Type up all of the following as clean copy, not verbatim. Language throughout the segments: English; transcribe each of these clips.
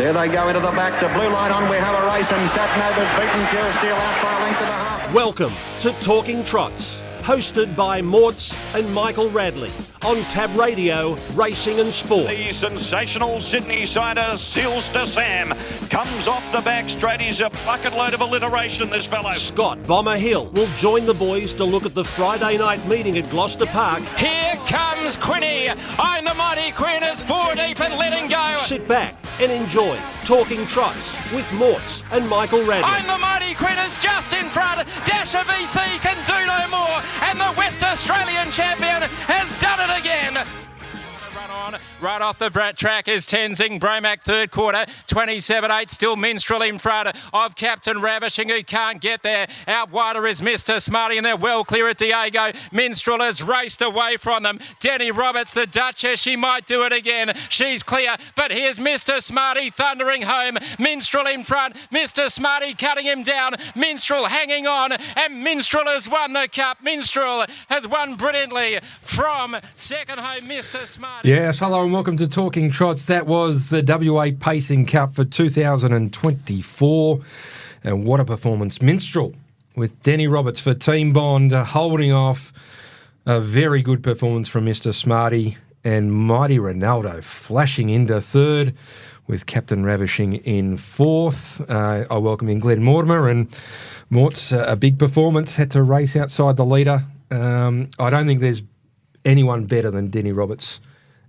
There they go into the back. The blue light on. We have a race, and Satnova's beaten Pure Steel out by a length and a half. Welcome to Talking Trots, hosted by Morts and Michael Radley on Tab Radio, Racing and Sport. The sensational Sydney sider, Seals to Sam, comes off the back straight. He's a bucket load of alliteration, this fellow. Scott Bomber Hill will join the boys to look at the Friday night meeting at Gloucester Park. Here comes Quinny. I'm the mighty Queen is four deep and letting go. Sit back and enjoy Talking Trots with Morts and Michael Radley. I'm the mighty Queen is just in front. Dasher VC can do no more. And the West Australian champion has done it again. Run on, right off the track is Tenzing Bromac, third quarter, 27-8, still Minstrel in front of Captain Ravishing, who can't get there. Out wider is Mr. Smarty, and they're well clear at Diego. Minstrel has raced away from them. Denny Roberts, the Duchess, she might do it again. She's clear, but here's Mr. Smarty thundering home. Minstrel in front, Mr. Smarty cutting him down. Minstrel hanging on, and Minstrel has won the cup. Minstrel has won brilliantly from second home, Mr. Smarty. Yes, hello and welcome to Talking Trots. That was the WA Pacing Cup for 2024. And what a performance. Minstrel with Denny Roberts for Team Bond, holding off a very good performance from Mr. Smarty, and Mighty Ronaldo flashing into third with Captain Ravishing in fourth. I welcome in Glen Mortimer, and Mort's a big performance, had to race outside the leader. I don't think there's anyone better than Denny Roberts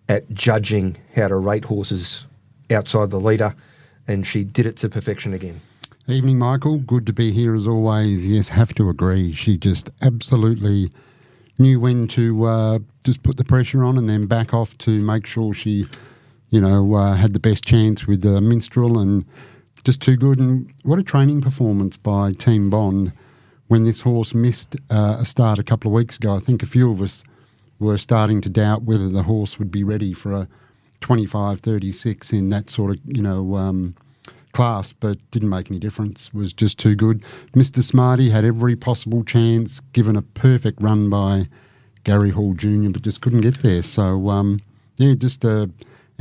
at judging how to rate horses outside the leader, and she did it to perfection again. Evening, Michael. Good to be here as always. Yes, have to agree. She just absolutely knew when to just put the pressure on and then back off to make sure she, had the best chance with Minstrel, and just too good. And what a training performance by Team Bond when this horse missed a start a couple of weeks ago. I think a few of us were starting to doubt whether the horse would be ready for a 25-36 in that sort of, class, but didn't make any difference. Was just too good. Mr. Smarty had every possible chance, given a perfect run by Gary Hall Jr., but just couldn't get there. So, just a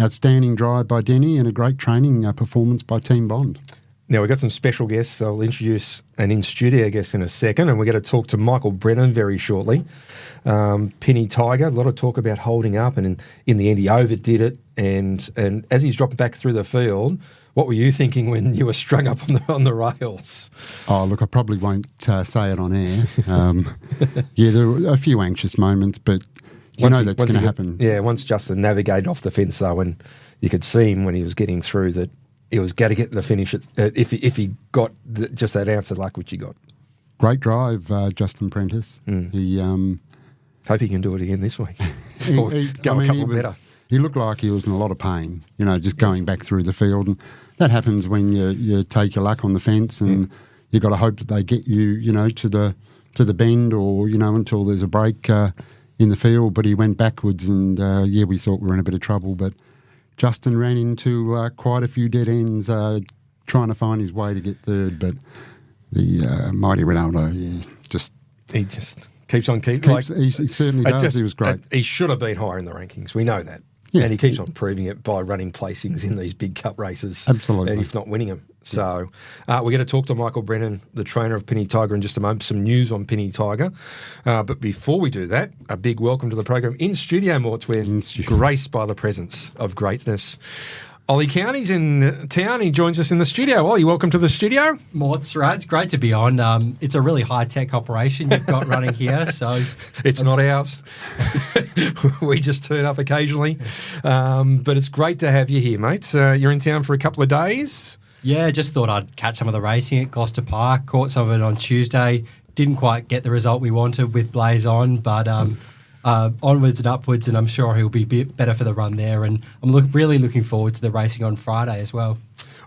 outstanding drive by Denny and a great training performance by Team Bond. Now, we've got some special guests. I'll introduce an in-studio guest in a second, and we're going to talk to Michael Brennan very shortly. Penny Tiger, a lot of talk about holding up, and in the end he overdid it. And as he's dropping back through the field, what were you thinking when you were strung up on the rails? Oh, look, I probably won't say it on air. There were a few anxious moments, but that's going to happen. Yeah, once Justin navigated off the fence, though, and you could see him when he was getting through that he was going to get in the finish if he got just that ounce of luck which he got. Great drive, Justin Prentice. He hope he can do it again this week. He looked like he was in a lot of pain, just going back through the field. And that happens when you take your luck on the fence, and you've got to hope that they get you, to the bend or, until there's a break in the field. But he went backwards, and, we thought we were in a bit of trouble. But Justin ran into quite a few dead ends trying to find his way to get third. But the mighty Ronaldo, he just keeps on keeping. He certainly does. He was great. He should have been higher in the rankings. We know that. Yeah. And he keeps on proving it by running placings in these big cup races. Absolutely. And if not winning them. So we're going to talk to Michael Brennan, the trainer of Penny Tiger, in just a moment. Some news on Penny Tiger. But before we do that, a big welcome to the program. In studio, Morts, we're graced by the presence of greatness. Ollie Cownie's in town. He joins us in the studio. Ollie, welcome to the studio. Morts, it's great to be on. It's a really high-tech operation you've got running here. So it's not ours. We just turn up occasionally. But it's great to have you here, mate. You're in town for a couple of days. Yeah, just thought I'd catch some of the racing at Gloucester Park. Caught some of it on Tuesday. Didn't quite get the result we wanted with Blaze on, but onwards and upwards, and I'm sure he'll be a bit better for the run there. And I'm really looking forward to the racing on Friday as well.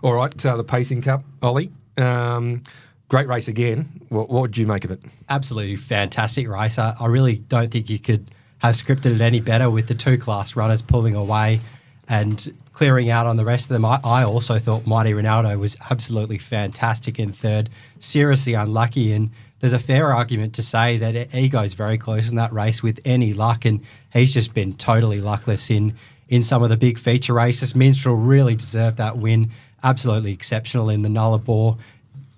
All right, the Pacing Cup, Ollie. Great race again. What did you make of it? Absolutely fantastic race. I really don't think you could have scripted it any better with the two class runners pulling away and clearing out on the rest of them. I also thought Mighty Ronaldo was absolutely fantastic in third, seriously unlucky, and there's a fair argument to say that he goes very close in that race with any luck, and he's just been totally luckless in some of the big feature races. Minstrel really deserved that win. absolutely exceptional in the Nullarbor.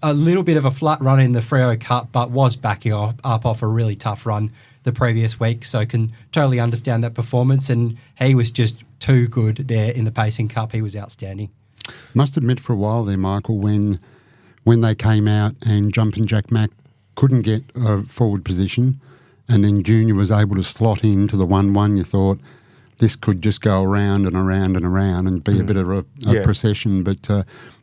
A little bit of a flat run in the Freo Cup, but was backing up off a really tough run the previous week, so can totally understand that performance, and he was just too good there in the Pacing Cup. He was outstanding. Must admit for a while there, Michael, when they came out and Jumpin' Jack Mack couldn't get a forward position, and then Junior was able to slot into the 1-1, you thought this could just go around and around and around and be a bit of a procession, but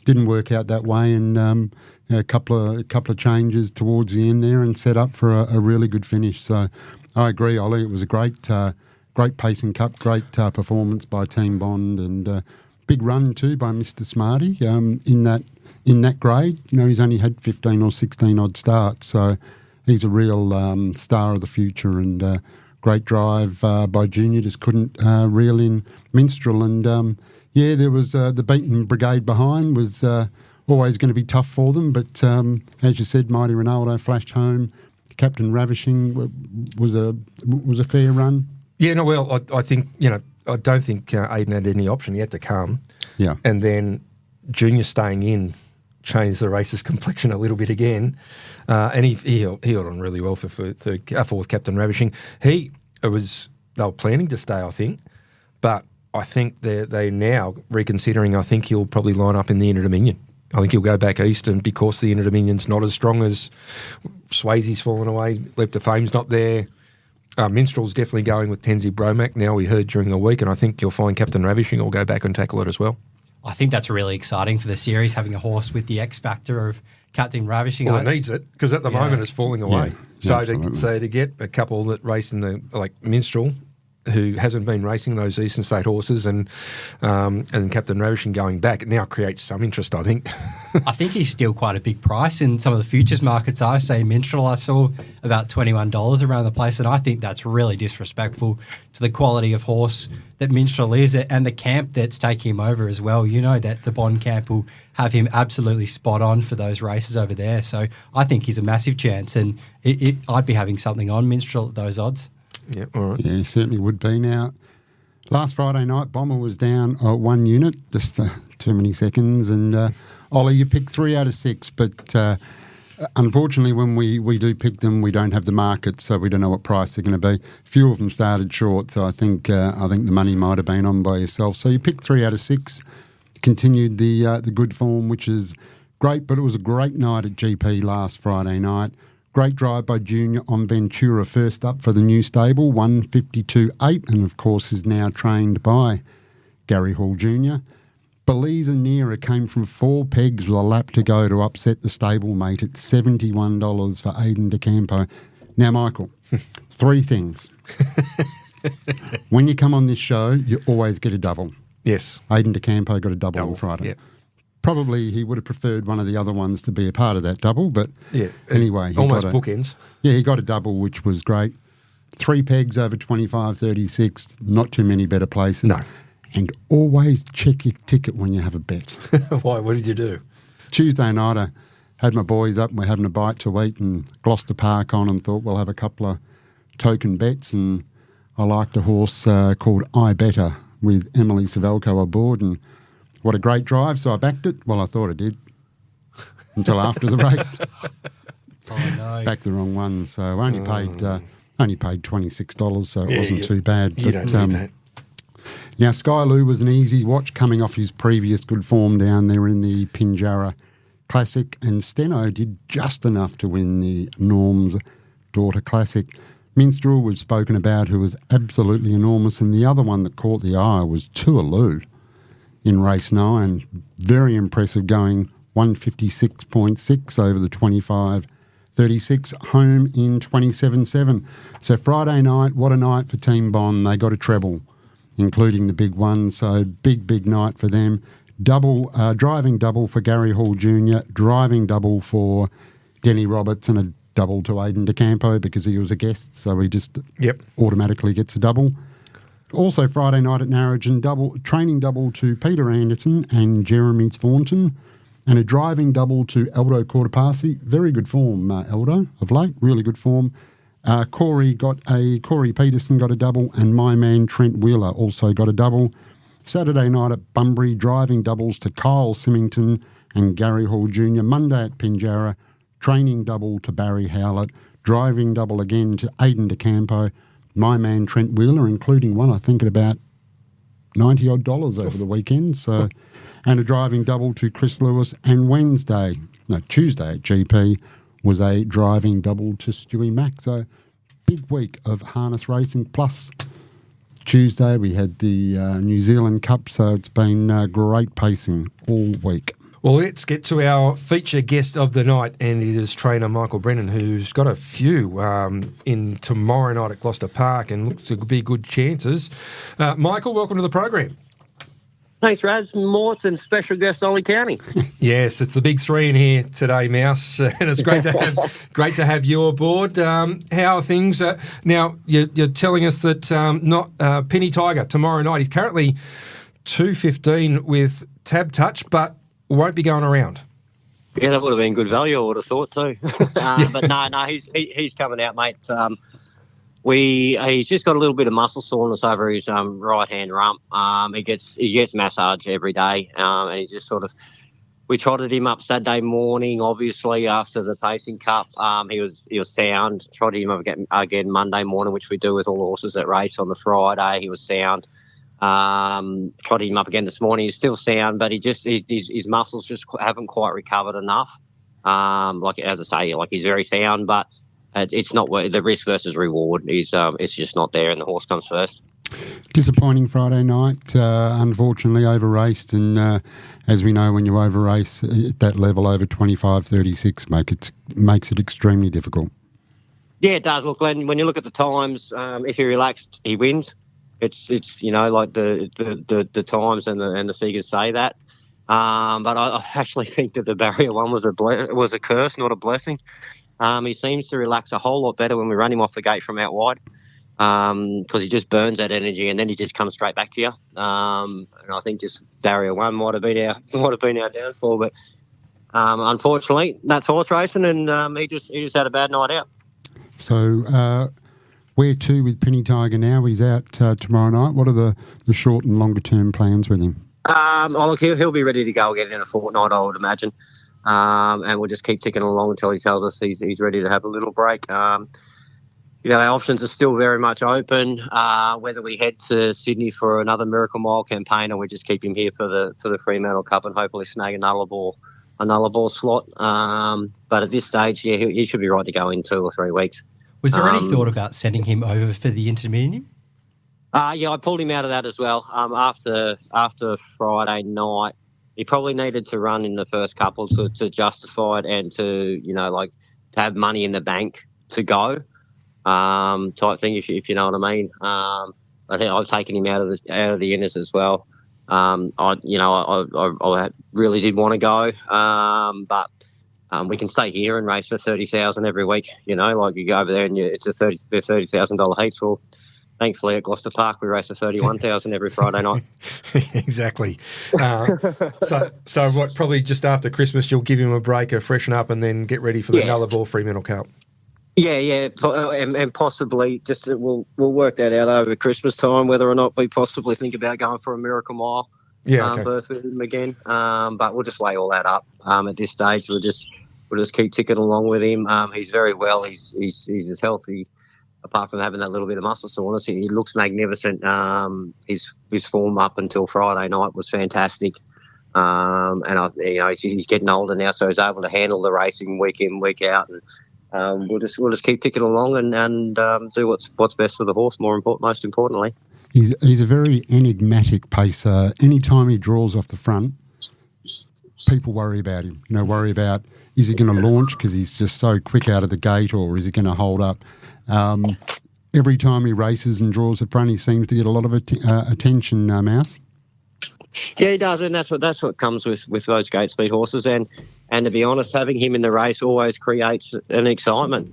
didn't work out that way, and a couple of changes towards the end there and set up for a really good finish. So I agree, Ollie. It was a great Pacing Cup, great performance by Team Bond, and big run too by Mr. Smarty in that grade. You know, he's only had 15 or 16 odd starts, so he's a real star of the future, and great drive by Junior, just couldn't reel in Minstrel. And there was the beaten brigade behind was always going to be tough for them, but as you said, Mighty Ronaldo flashed home. Captain Ravishing was a fair run. Yeah, no, well, I think, I don't think Aiden had any option. He had to come. Yeah. And then Junior staying in changed the race's complexion a little bit again. And he held on really well for fourth Captain Ravishing. They were planning to stay, I think, but I think they're now reconsidering. I think he'll probably line up in the Inter-Dominion. I think he'll go back east, and because the Inter-Dominion's not as strong as Swayze's fallen away, Leap to Fame's not there. Minstrel's definitely going with Tenzi Bromack now, we heard during the week, and I think you'll find Captain Ravishing will go back and tackle it as well. I think that's really exciting for the series, having a horse with the X factor of Captain Ravishing. Well, it needs it, because at the moment it's falling away. Yeah, so to get a couple that race in the, like Minstrel, who hasn't been racing those Eastern State horses, and Captain Ravishing going back, it now creates some interest, I think. I think he's still quite a big price in some of the futures markets. I say Minstrel, I saw about $21 around the place, and I think that's really disrespectful to the quality of horse that Minstrel is, and the camp that's taking him over as well. You know that the Bond camp will have him absolutely spot on for those races over there. So I think he's a massive chance, and I'd be having something on Minstrel at those odds. Yeah, all right. Yeah, certainly would be. Now, last Friday night, Bomber was down 1 unit, just too many seconds. And Ollie, you picked 3 out of 6, but unfortunately, when we do pick them, we don't have the market, so we don't know what price they're going to be. Few of them started short, so I think the money might have been on by yourself. So you picked 3 out of 6, continued the good form, which is great. But it was a great night at GP last Friday night. Great drive by Junior on Ventura, first up for the new stable, 152.8, and of course is now trained by Gary Hall Jr. Belize and Nera came from 4 pegs with a lap to go to upset the stablemate at $71 for Aiden DeCampo. Now, Michael, 3 things. When you come on this show, you always get a double. Yes. Aiden DeCampo got a double on Friday. Yep. Probably he would have preferred one of the other ones to be a part of that double, but anyway. Almost bookends. Yeah, he got a double, which was great. 3 pegs over 25.36, not too many better places. No. And always check your ticket when you have a bet. Why? What did you do? Tuesday night, I had my boys up and we're having a bite to eat, and Gloucester Park on, and thought we'll have a couple of token bets, and I liked a horse called I Better with Emily Savelko aboard, and what a great drive. So I backed it. Well, I thought I did until after the race. Oh, no. Backed the wrong one. So I only paid $26, so it wasn't too bad. You don't need that. Now, Skyloo was an easy watch coming off his previous good form down there in the Pinjarra Classic, and Steno did just enough to win the Norm's Daughter Classic. Minstrel was spoken about, who was absolutely enormous, and the other one that caught the eye was Tualoo in race 9. Very impressive, going 156.6 over the 25.36, home in 27.7. So Friday night, what a night for Team Bond. They got a treble, including the big one, so big night for them. Driving double for Gary Hall Jr., driving double for Denny Roberts, and a double to Aiden DeCampo because he was a guest, so he just automatically gets a double. Also Friday night at Narrogin, training double to Peter Anderson and Jeremy Thornton, and a driving double to Aldo Cortopassi. Very good form, Aldo, of late. Really good form. Corey Peterson got a double, and my man Trent Wheeler also got a double. Saturday night at Bunbury, driving doubles to Kyle Symington and Gary Hall Jr. Monday at Pinjarra, training double to Barry Howlett, driving double again to Aidan DeCampo, my man Trent Wheeler, including one I think at about $90 odd over the weekend. So, and a driving double to Chris Lewis. And Tuesday at GP was a driving double to Stewie Mack. So big week of harness racing. Plus Tuesday we had the New Zealand Cup. So it's been great pacing all week. Well, let's get to our feature guest of the night, and it is trainer Michael Brennan, who's got a few in tomorrow night at Gloucester Park and looks to be good chances. Michael, welcome to the program. Thanks, Raz. Morse and special guest Ollie Cownie. Yes, it's the big three in here today, Mouse, and it's great to have you aboard. How are things? Now, you're telling us that not Penny Tiger tomorrow night. He's currently 2:15 with Tab Touch, but won't be going around. Yeah, that would have been good value, I would have thought too. But no, he's coming out, mate. He's just got a little bit of muscle soreness over his right hand rump. He gets massage every day, and he just sort of. We trotted him up Saturday morning, obviously after the Pacing Cup. He was sound. Trotted him up again Monday morning, which we do with all the horses that race on the Friday. He was sound. Trotted him up again this morning. He's still sound, but his muscles just haven't quite recovered enough. Like as I say, like he's very sound, but it's not the risk versus reward. It's just not there, and the horse comes first. Disappointing Friday night. Unfortunately, over raced, and as we know, when you over race at that level over 25.36, makes it extremely difficult. Yeah, it does. Look, Glenn, when you look at the times, if he relaxed, he wins. It's like the times and the figures say that. But I actually think that the barrier one was a curse, not a blessing. He seems to relax a whole lot better when we run him off the gate from out wide, because he just burns that energy and then he just comes straight back to you. And I think just barrier one might have been our downfall. But unfortunately, that's horse racing, and he just had a bad night out. So. Where to with Penny Tiger now? He's out tomorrow night. What are the short and longer term plans with him? Look, he'll be ready to go again in a fortnight, I would imagine. And we'll just keep ticking along until he tells us he's ready to have a little break. Our options are still very much open. Whether we head to Sydney for another Miracle Mile campaign, or we just keep him here for the Fremantle Cup and hopefully snag a nulla ball slot. But at this stage, yeah, he should be right to go in 2 or 3 weeks. Was there any thought about sending him over for the intermediate? Yeah, I pulled him out of that as well. After Friday night, he probably needed to run in the first couple to justify it and to to have money in the bank to go type thing. If you know what I mean. I think I've taken him out of the inners as well. I really did want to go, but. We can stay here and race for $30,000 every week. You go over there and it's a $30,000 heats. Well, thankfully at Gloucester Park we race for $31,000 every Friday night. Exactly. So what? Probably just after Christmas you'll give him a break, freshen up, and then get ready for the Nullarbor Fremantle Cup. Yeah, and possibly just we'll work that out over Christmas time whether or not we possibly think about going for a Miracle Mile. Birth with him again. But we'll just lay all that up. At this stage, we'll just keep ticking along with him. He's very well. He's as healthy, apart from having that little bit of muscle soreness. He looks magnificent. His form up until Friday night was fantastic. And he's getting older now, so he's able to handle the racing week in, week out. And we'll just keep ticking along and do what's best for the horse. Most importantly. He's a very enigmatic pacer. Anytime he draws off the front, people worry about him. Worry about, is he going to launch because he's just so quick out of the gate, or is he going to hold up? Every time he races and draws the front, he seems to get a lot of attention, Mouse. Yeah, he does, and that's what comes with those gate speed horses. And to be honest, having him in the race always creates an excitement.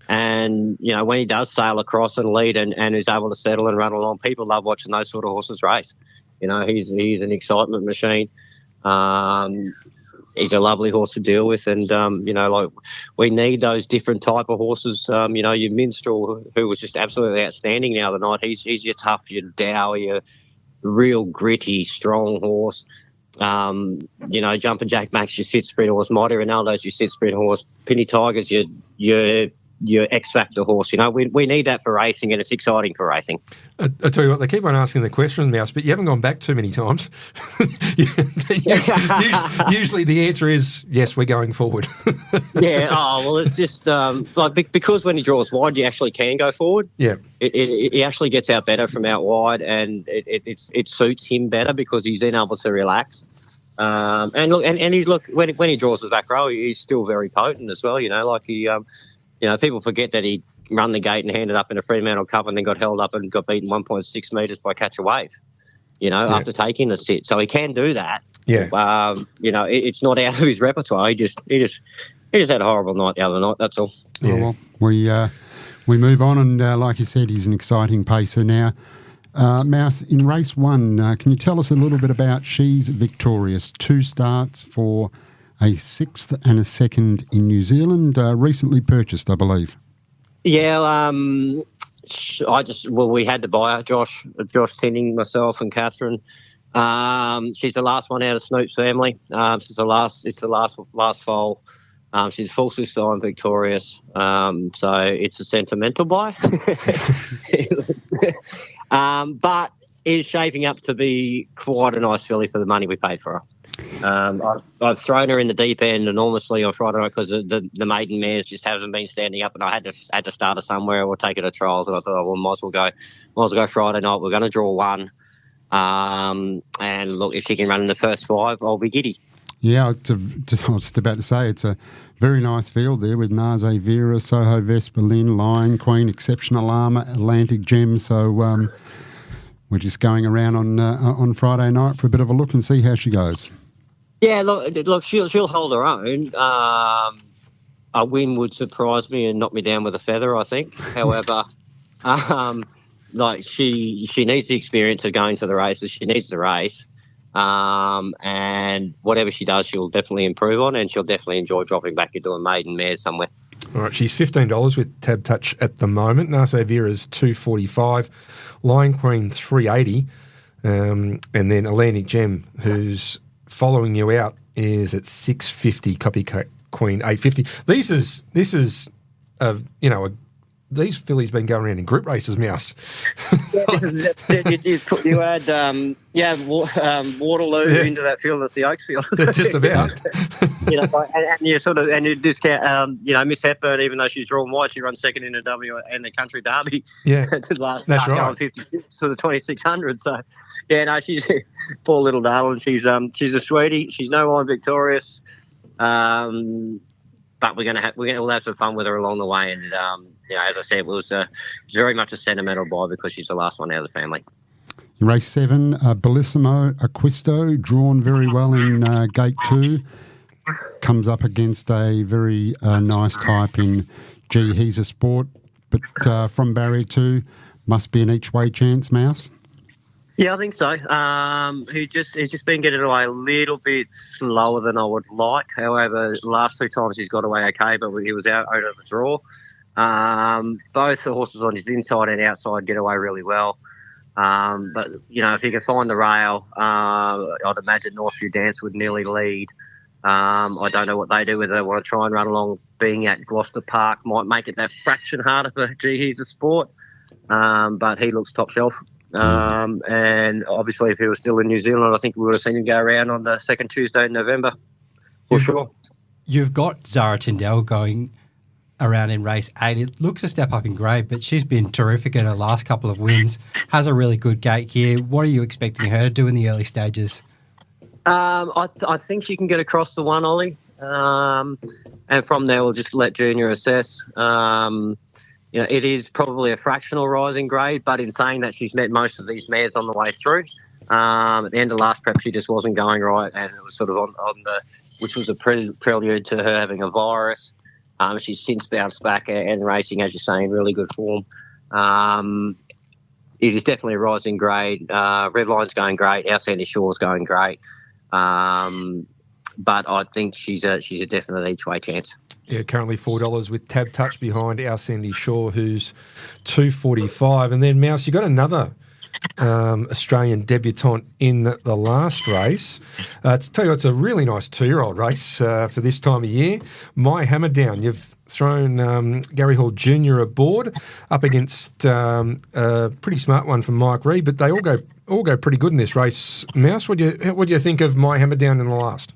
And, when he does sail across and lead and is able to settle and run along, people love watching those sort of horses race. He's an excitement machine. He's a lovely horse to deal with. And, we need those different type of horses. Your Minstrel, who was just absolutely outstanding the other night, he's your tough, your Dow, your real gritty, strong horse. Jumping Jack Max, your sit sprint horse. Mighty Ronaldo's your sit sprint horse. Penny Tiger's your X Factor horse. We need that for racing, and it's exciting for racing. I tell you what, they keep on asking the question, Mouse, but you haven't gone back too many times. Usually the answer is yes, we're going forward. Yeah. Oh well, it's just because when he draws wide, you actually can go forward. Yeah. He actually gets out better from out wide, and it suits him better because he's then able to relax. And he's when he draws the back row, he's still very potent as well. People forget that he run the gate and handed up in a Fremantle Cup and then got held up and got beaten 1.6 metres by Catch a Wave. After taking the sit, so he can do that. Yeah. It's not out of his repertoire. He just had a horrible night the other night. That's all. Yeah. Well, we move on, and like you said, he's an exciting pacer now. Mouse, in race 1, can you tell us a little bit about She's Victorious? 2 starts for a 6th and a 2nd in New Zealand, recently purchased, I believe. Yeah, we had to buy her, Josh Tinning, myself and Catherine. She's the last one out of Snoop's family. It's the last foal. She's falsely signed Victorious, so it's a sentimental buy. But is shaping up to be quite a nice filly for the money we paid for her. I've thrown her in the deep end enormously on Friday night because the maiden mares just haven't been standing up, and I had to start her somewhere or take her to trials. And I thought, might as well go Friday night. We're going to draw 1, and look, if she can run in the first 5, I'll be giddy. Yeah, I was just about to say it's a very nice field there with Naze Vera, Soho Vespa, Lynn, Lion Queen, Exceptional Armour, Atlantic Gem. So we're just going around on Friday night for a bit of a look and see how she goes. Yeah, look, she'll hold her own. A win would surprise me and knock me down with a feather, I think. However, she needs the experience of going to the races. She needs the race. And whatever she does, she'll definitely improve on, and she'll definitely enjoy dropping back into a maiden mare somewhere. All right, she's $15 with Tab Touch at the moment. Naze Vera's $2.45, Lion Queen $3.80, and then Atlantic Gem, who's following you out, is at $6.50. Copycat Queen $8.50. This is these fillies been going around in group races, Mouse. You had Waterloo into that field. That's the Oaks field. Just about. And you discount. Miss Hepburn, even though she's drawn wide, she runs second in the W and the Country Derby. Yeah, that's right. Going 56 to the 2600. So, she's poor little darling. She's a sweetie. She's no more Victorious. But we'll have some fun with her along the way, and as I said, it was very much a sentimental buy because she's the last one out of the family. In race 7, Bellissimo Acquisto, drawn very well in gate 2, comes up against a very nice type in Gee He's a Sport, but from barrier 2, must be an each way chance, Mouse. Yeah, I think so. He's just been getting away a little bit slower than I would like. However, the last 2 times he's got away okay, but he was out over the draw. Both the horses on his inside and outside get away really well. But, if he can find the rail, I'd imagine Northview Dance would nearly lead. I don't know what they do, whether they want to try and run along. Being at Gloucester Park might make it that fraction harder for Gee He's a Sport. But he looks top shelf. And obviously, if he was still in New Zealand, I think we would have seen him go around on the second Tuesday in November, for sure. You've got Zara Tyndall going around in race 8. It looks a step up in grade, but she's been terrific in her last couple of wins. Has a really good gate here. What are you expecting her to do in the early stages? I think she can get across the 1, Ollie. And from there, we'll just let Junior assess. It is probably a fractional rise in grade, but in saying that, she's met most of these mares on the way through. At the end of last prep, she just wasn't going right, and it was sort of on the, which was a prelude to her having a virus. She's since bounced back and racing, as you're saying, really good form. It is definitely a rise in grade. Redline's going great. Our Sandy Shore's going great. But I think she's a definite each way chance. Yeah, currently $4 with Tab Touch behind our Sandy Shore, who's $2.45. And then, Mouse, you got another Australian debutant in the last race. To tell you, it's a really nice 2-year-old race for this time of year. My Hammer Down, you've thrown Gary Hall Jr. aboard up against a pretty smart one from Mike Reid, but they all go pretty good in this race. Mouse, what do you think of My Hammer Down in the last?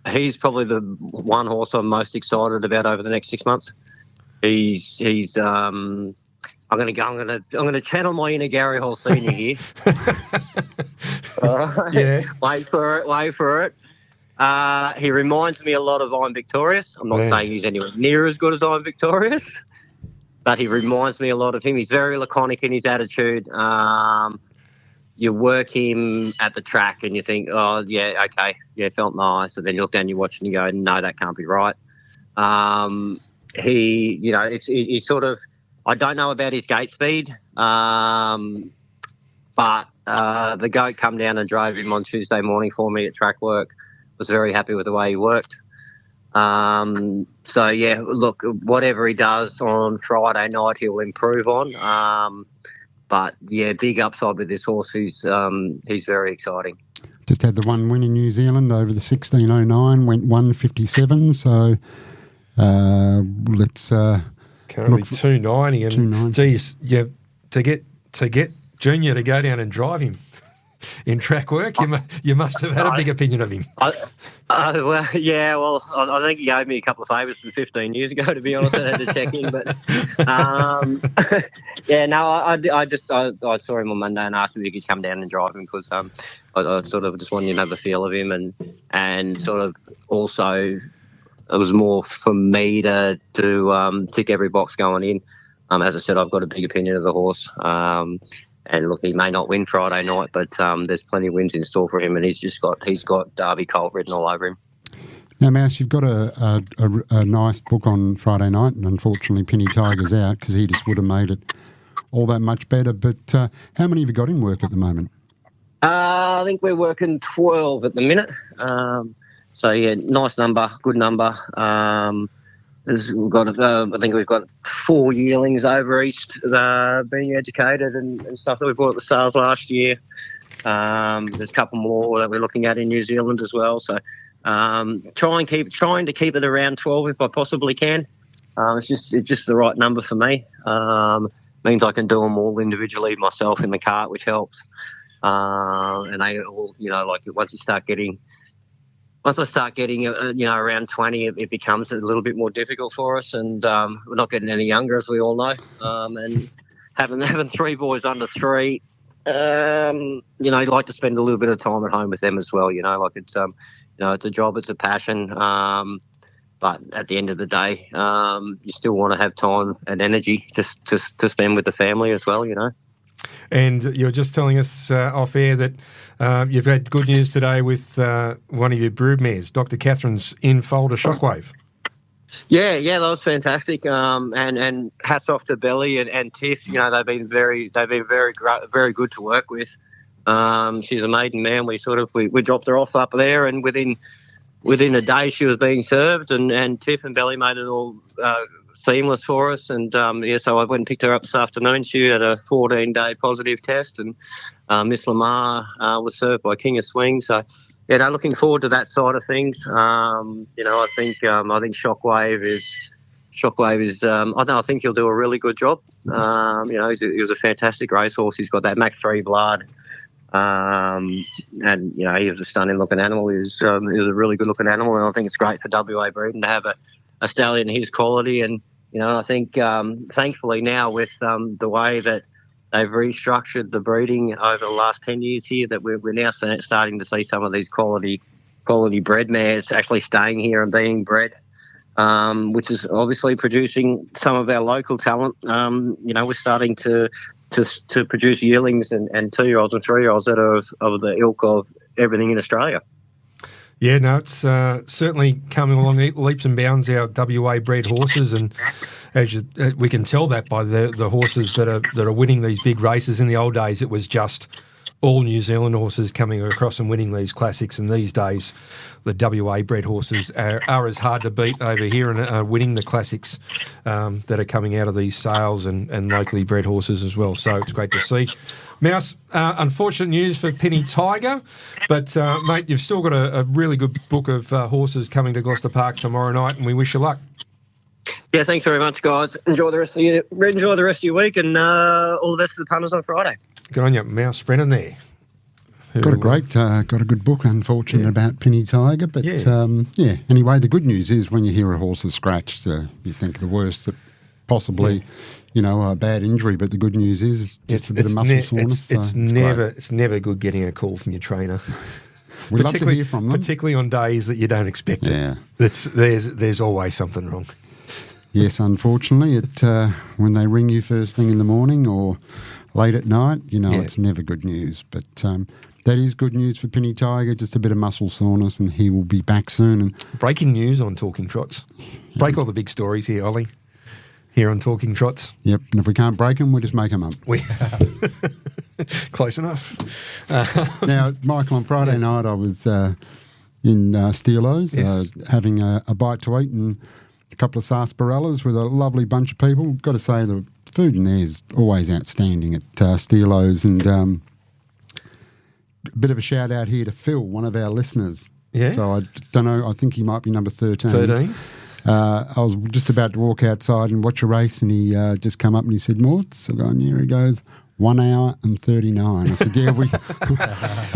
He's probably the one horse I'm most excited about over the next 6 months. He's I'm going to channel my inner Gary Hall Senior here. Yeah. Wait for it. He reminds me a lot of I'm Victorious. I'm not saying he's anywhere near as good as I'm Victorious, but he reminds me a lot of him. He's very laconic in his attitude. You work him at the track and you think, oh, yeah, okay, yeah, felt nice. And then you look down, you watch and you go, no, that can't be right. He's sort of, I don't know about his gate speed, but the goat come down and drove him on Tuesday morning for me at track work. Was very happy with the way he worked. So, yeah, look, whatever he does on Friday night, he'll improve on. But, yeah, big upside with this horse. He's very exciting. Just had the one win in New Zealand over the 1609, went 157. So let's... Currently 290, and 290. Geez, yeah, to get Junior to go down and drive him in track work, you must have had a big opinion of him. I think he gave me a couple of favours from 15 years ago. To be honest, I had to check in, but I saw him on Monday and asked if he could come down and drive him because I sort of just wanted him to have a feel of him and sort of also. It was more for me to tick every box going in. As I said, I've got a big opinion of the horse. And look, he may not win Friday night, but there's plenty of wins in store for him, and he's got Derby Colt written all over him. Now, Mouse, you've got a nice book on Friday night, and unfortunately Penny Tiger's out because he just would have made it all that much better. But how many have you got in work at the moment? I think we're working 12 at the minute. So, yeah, nice number, good number. We've got, I think we've got 4 yearlings over east being educated and stuff that we bought at the sales last year. There's a couple more that we're looking at in New Zealand as well. So, trying to keep it around 12 if I possibly can. It's just the right number for me. Means I can do them all individually myself in the cart, which helps. And they all, once I start getting, around 20, it becomes a little bit more difficult for us, and we're not getting any younger, as we all know. And having 3 boys under 3, I'd like to spend a little bit of time at home with them as well. It's a job, it's a passion. But at the end of the day, you still want to have time and energy to spend with the family as well. And you're just telling us off air that you've had good news today with one of your broodmares, Dr. Catherine's in-folder Shockwave. Yeah, that was fantastic. And hats off to Belly and Tiff. They've been very good to work with. She's a maiden man. We dropped her off up there, and within a day she was being served, and Tiff and Belly made it all seamless for us. And so I went and picked her up this afternoon. She had a 14-day positive test, and Miss Lamar was served by King of Swing. So yeah, looking forward to that side of things. I think Shockwave is. I think he'll do a really good job. He was a fantastic racehorse. He's got that Mach 3 blood. And he was a stunning looking animal. He was a really good looking animal, and I think it's great for WA breeding to have a stallion his quality. And I think thankfully now with the way that they've restructured the breeding over the last 10 years here, that we're now starting to see some of these quality bred mares actually staying here and being bred, which is obviously producing some of our local talent. We're starting to produce yearlings and 2-year-olds and 3-year-olds that are of the ilk of everything in Australia. Yeah, no, it's certainly coming along leaps and bounds, our WA bred horses, and we can tell that by the horses that are winning these big races. In the old days, it was just all New Zealand horses coming across and winning these classics. And these days, the WA bred horses are as hard to beat over here and are winning the classics that are coming out of these sales and locally bred horses as well. So it's great to see. Mouse, unfortunate news for Penny Tiger, but mate, you've still got a really good book of horses coming to Gloucester Park tomorrow night, and we wish you luck. Yeah, thanks very much, guys. Enjoy the rest of your week, and all the best to the punters on Friday. Good on you, Mouse Brennan there. Got a good book. Unfortunate about Penny Tiger, but Anyway, the good news is when you hear a horse is scratched, you think the worst that possibly. A bad injury, but the good news is just a bit of muscle soreness. It's never good getting a call from your trainer. We love to hear from them, particularly on days that you don't expect it. There's always something wrong. Yes, unfortunately, when they ring you first thing in the morning or late at night, it's never good news. But that is good news for Penny Tiger. Just a bit of muscle soreness, and he will be back soon. And breaking news on Talking Trots. Break all the big stories here, Ollie. Here on Talking Trots. Yep, and if we can't break them, we just make them up. Close enough. Now, Michael, on Friday night I was in Steelo's having a bite to eat and a couple of sarsaparillas with a lovely bunch of people. Got to say, the food in there is always outstanding at Steelo's. And a bit of a shout out here to Phil, one of our listeners. Yeah. So I don't know, I think he might be number 13. 13. I was just about to walk outside and watch a race, and he just come up and he said, "Morts." I go, and here he goes, 1 hour and 39. I said, "Yeah, we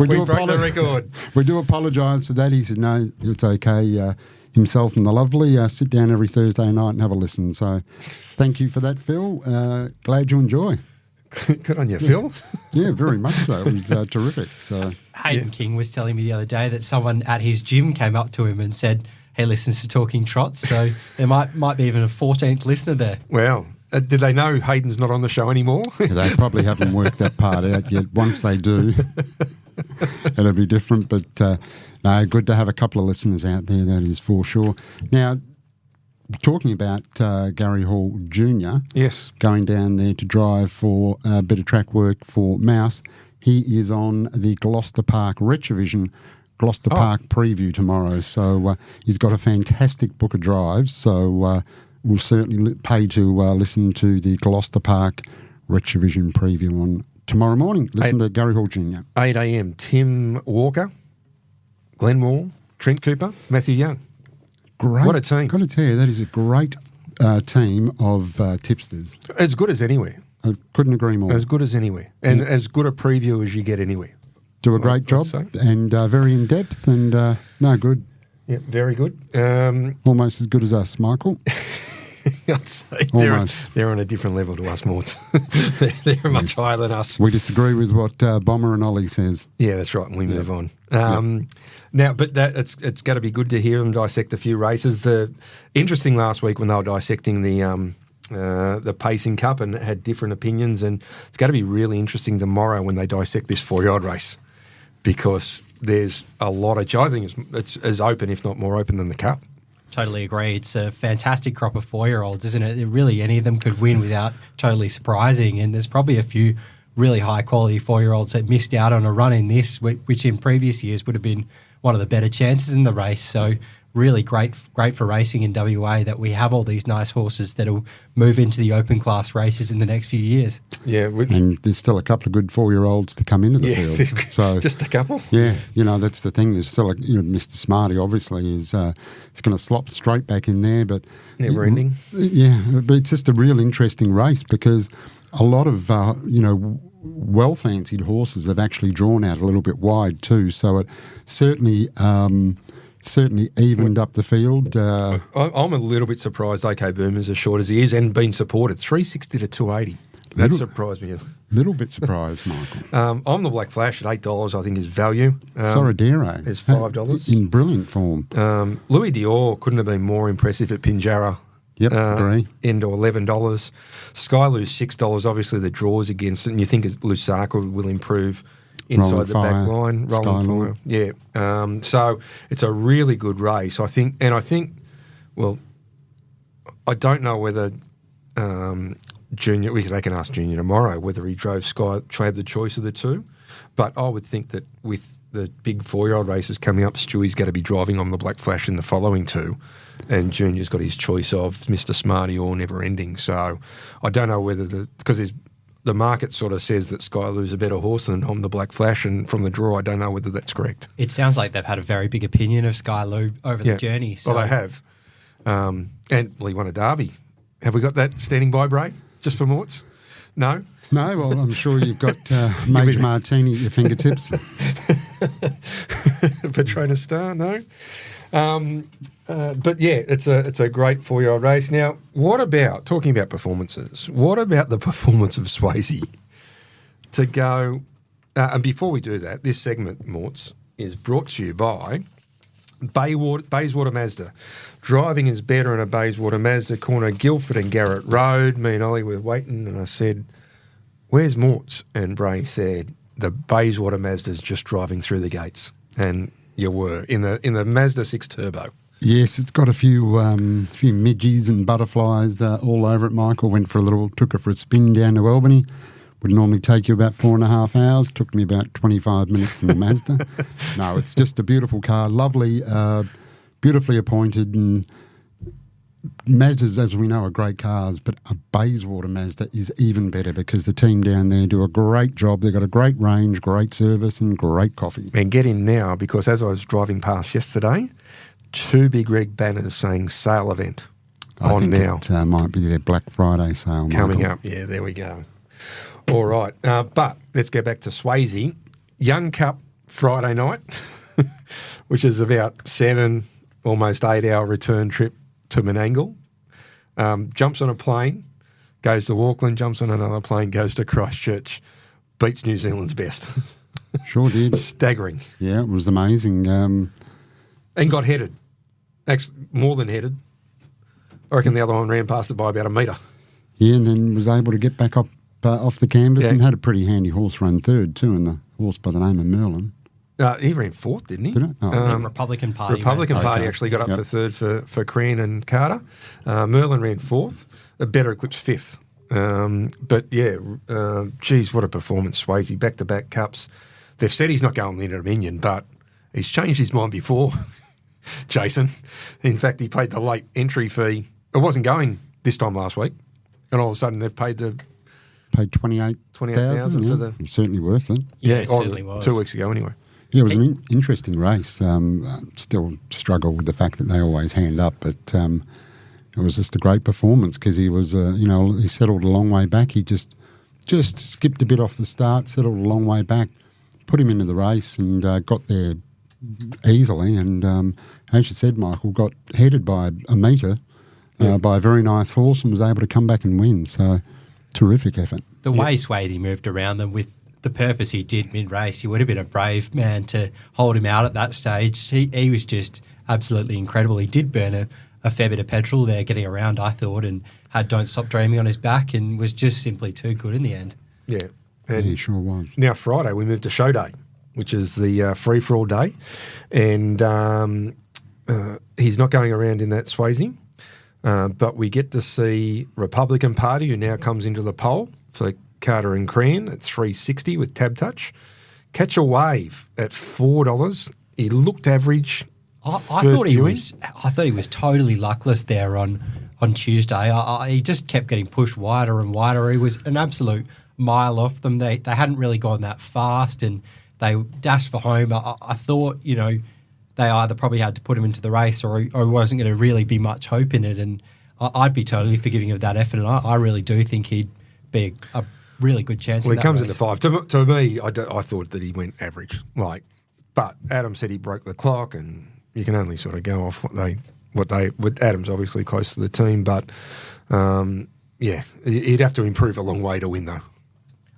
do broke the record. We do apologise for that." He said, "No, it's okay." Himself and the lovely sit down every Thursday night and have a listen. So, thank you for that, Phil. Glad you enjoy. Good on you, Phil. Yeah, very much so. It was terrific. So Hayden King was telling me the other day that someone at his gym came up to him and said he listens to Talking Trots, so there might be even a 14th listener there. Wow. Did they know Hayden's not on the show anymore? They probably haven't worked that part out yet. Once they do, it'll be different. But no, good to have a couple of listeners out there, that is for sure. Now, talking about Gary Hall Jr., yes, going down there to drive for a bit of track work for Mouse, he is on the Gloucester Park Retrovision Gloucester Park preview tomorrow. So he's got a fantastic book of drives. So we'll certainly pay to listen to the Gloucester Park Retrovision preview on tomorrow morning. Listen to Gary Hall Jr. 8 a.m. Tim Walker, Glen Moore, Trent Cooper, Matthew Young. Great. What a team. Got to tell you, that is a great team of tipsters. As good as anywhere. I couldn't agree more. As good as anywhere. And as good a preview as you get anywhere. Do a great job and very in-depth and no, good. Yeah, very good. Almost as good as us, Michael. I'd say almost. They're on a different level to us, Morts. they're much higher than us. We just agree with what Bomber and Ollie says. Yeah, that's right, and we move on. Now, but it's got to be good to hear them dissect a few races. The interesting last week when they were dissecting the Pacing Cup and had different opinions, and it's going to be really interesting tomorrow when they dissect this 4-year-old race, because there's a lot of, I think it's as open, if not more open than the Cup. Totally agree. It's a fantastic crop of 4-year-olds, isn't it? Really, any of them could win without totally surprising, and there's probably a few really high-quality 4-year-olds that missed out on a run in this, which in previous years would have been one of the better chances in the race. So really great for racing in WA that we have all these nice horses that'll move into the open class races in the next few years. Yeah, and there's still a couple of good 4-year-olds to come into the field. So just a couple. Yeah, that's the thing. There's still Mr. Smarty obviously is it's going to slop straight back in there, but never ending. Yeah, but it's just a real interesting race because a lot of well fancied horses have actually drawn out a little bit wide too. So it certainly evened up the field. I'm a little bit surprised OK Boomer's as short as he is and been supported. 360 to 280. That surprised me. Little bit surprised, Michael. I'm the Black Flash at $8, I think, is value. Sorodero is $5. In brilliant form. Louis Dior couldn't have been more impressive at Pinjarra. Yep, agree. Into $11. Skylou's $6. Obviously, the draws against it, and you think Lusaka will improve inside Rolling the Fire, back line. Rolling Fire. Yeah. So it's a really good race, I think. And I think, well, I don't know whether Junior, they can ask Junior tomorrow whether he drove Sky, trade the choice of the two. But I would think that with the big 4-year-old races coming up, Stewie's going to be driving on the Black Flash in the following two, and Junior's got his choice of Mr. Smarty or Never Ending. So I don't know whether because the market sort of says that Skylou's a better horse than on the Black Flash, and from the draw, I don't know whether that's correct. It sounds like they've had a very big opinion of Skylou over the journey. So. Well, they have. And he won a derby. Have we got that standing by, Bray, just for Morts? No? No, well, I'm sure you've got Major Martini at your fingertips. Petronas Star, no. But yeah, it's a great 4-year-old race. Now, talking about performances, what about the performance of Swayze to go, and before we do that, this segment, Morts, is brought to you by Bayswater Mazda. Driving is better in a Bayswater Mazda, corner Guildford and Garrett Road. Me and Ollie were waiting, and I said, "Where's Morts?" And Bray said, "The Bayswater Mazda's just driving through the gates." And you were in the Mazda 6 Turbo. Yes, it's got a few midgies and butterflies all over it. Michael took her for a spin down to Albany. Would normally take you about 4.5 hours. Took me about 25 minutes in the Mazda. No, it's just a beautiful car, lovely, beautifully appointed, and Mazdas, as we know, are great cars, but a Bayswater Mazda is even better because the team down there do a great job. They've got a great range, great service, and great coffee. And get in now, because as I was driving past yesterday, 2 big red banners saying sale event I think now. It might be their Black Friday sale. Coming Michael. up. Yeah, there we go. All right. But let's go back to Swayze. Young Cup Friday night, which is about 7, almost 8-hour return trip to Menangle. Jumps on a plane, goes to Auckland, jumps on another plane, goes to Christchurch, beats New Zealand's best. Sure did. Staggering. Yeah, it was amazing. And got headed. Actually, more than headed. I reckon the other one ran past it by about a metre. Yeah, and then was able to get back up off the canvas and had a pretty handy horse run third too, and the horse by the name of Merlin. He ran 4th, didn't he? Did it? Oh. Republican Party. Republican Party actually got up for 3rd for Crean and Carter. Merlin ran 4th. A better eclipse 5th. But yeah, geez, what a performance, Swayze. Back-to-back cups. They've said he's not going into Dominion, but he's changed his mind before, Jason. In fact, he paid the late entry fee. It wasn't going this time last week, and all of a sudden they've paid 28,000 for the. It's certainly worth it. Yeah, it certainly was. 2 weeks ago, anyway. Yeah, it was an interesting race. Still struggle with the fact that they always hand up, but it was just a great performance because he was, he settled a long way back. He just skipped a bit off the start, settled a long way back, put him into the race, and got there easily. And as you said, Michael, got headed by a metre by a very nice horse and was able to come back and win. So terrific effort. The way Swayze moved around them with the purpose he did mid-race, he would have been a brave man to hold him out at that stage. He was just absolutely incredible. He did burn a fair bit of petrol there getting around, I thought, and had Don't Stop Dreaming on his back and was just simply too good in the end. Yeah. And he sure was. Now Friday we moved to show day, which is the free-for-all day, and he's not going around in that Swayze, but we get to see Republican Party, who now comes into the poll for Carter and Crean at $3.60 with Tab Touch. Catch a Wave at $4. He looked average. I thought he was totally luckless there on Tuesday. He just kept getting pushed wider and wider. He was an absolute mile off them. They hadn't really gone that fast, and they dashed for home. I thought, they either probably had to put him into the race or wasn't going to really be much hope in it. And I'd be totally forgiving of that effort. And I really do think he'd be a really good chance. Well, he comes race. into 5. To me, I thought that he went average. But Adam said he broke the clock, and you can only sort of go off what they. With Adam's obviously close to the team, but he'd have to improve a long way to win though.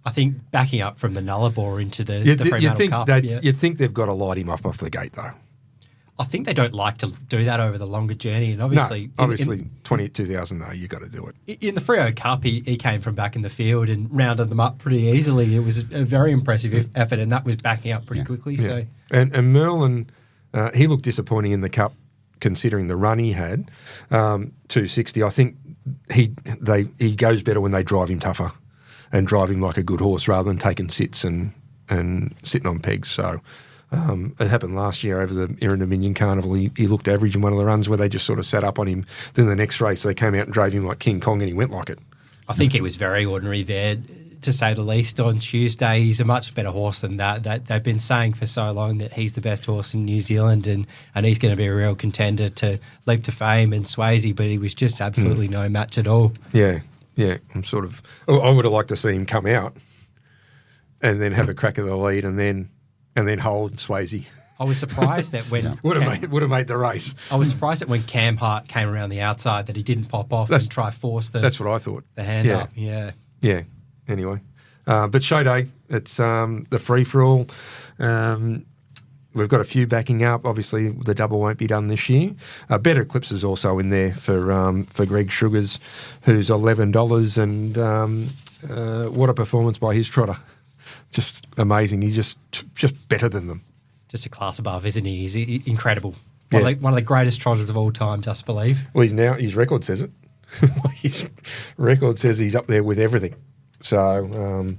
I think backing up from the Nullarbor into the Fremantle Cup. You'd think they've got to light him up off the gate though. I think they don't like to do that over the longer journey, and obviously, 22,000 though, you got to do it. In the Freo Cup, he came from back in the field and rounded them up pretty easily. It was a very impressive effort, and that was backing up pretty quickly. Yeah. So, and Merlin, he looked disappointing in the Cup, considering the run he had. 260. I think he goes better when they drive him tougher and drive him like a good horse rather than taking sits and and sitting on pegs. So it happened last year over the Erin Dominion Carnival. He looked average in one of the runs where they just sort of sat up on him. Then the next race they came out and drove him like King Kong, and he went like it. I think he was very ordinary there, to say the least, on Tuesday. He's a much better horse than that. They've been saying for so long that he's the best horse in New Zealand and he's going to be a real contender to leap to fame and Swayze, but he was just absolutely no match at all. Yeah. I'm sort of... I would have liked to see him come out and then have a crack at the lead and then hold Swayze. I was surprised that when... would have made the race. I was surprised that when Cam Hart came around the outside that he didn't pop off and try force that's what I thought. The hand up. Yeah. Anyway, but show day, it's the free-for-all. We've got a few backing up. Obviously, the double won't be done this year. Better Eclipse is also in there for Greg Sugars, who's $11. And what a performance by his trotter. Just amazing. He's just better than them. Just a class above, isn't he? He's incredible. One of the greatest trotters of all time, just believe. Well, his record says it. His record says he's up there with everything. So,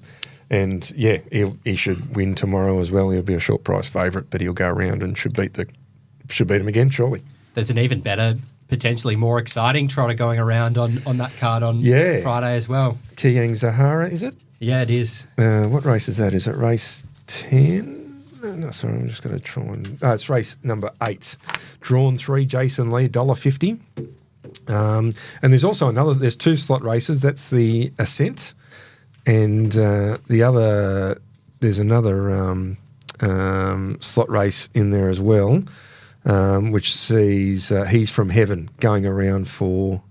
he should win tomorrow as well. He'll be a short price favourite, but he'll go around and should beat him again, surely. There's an even better, potentially more exciting trotter going around on that card on Friday as well. Kiang Zahara, is it? Yeah, it is. What race is that? Is it race 10? No, sorry, I'm just going to try and... it's race number 8. Drawn 3, Jason Lee, $1.50. And there's also there's 2 slot races. That's the Ascent, and there's another slot race in there as well, which sees He's From Heaven going around for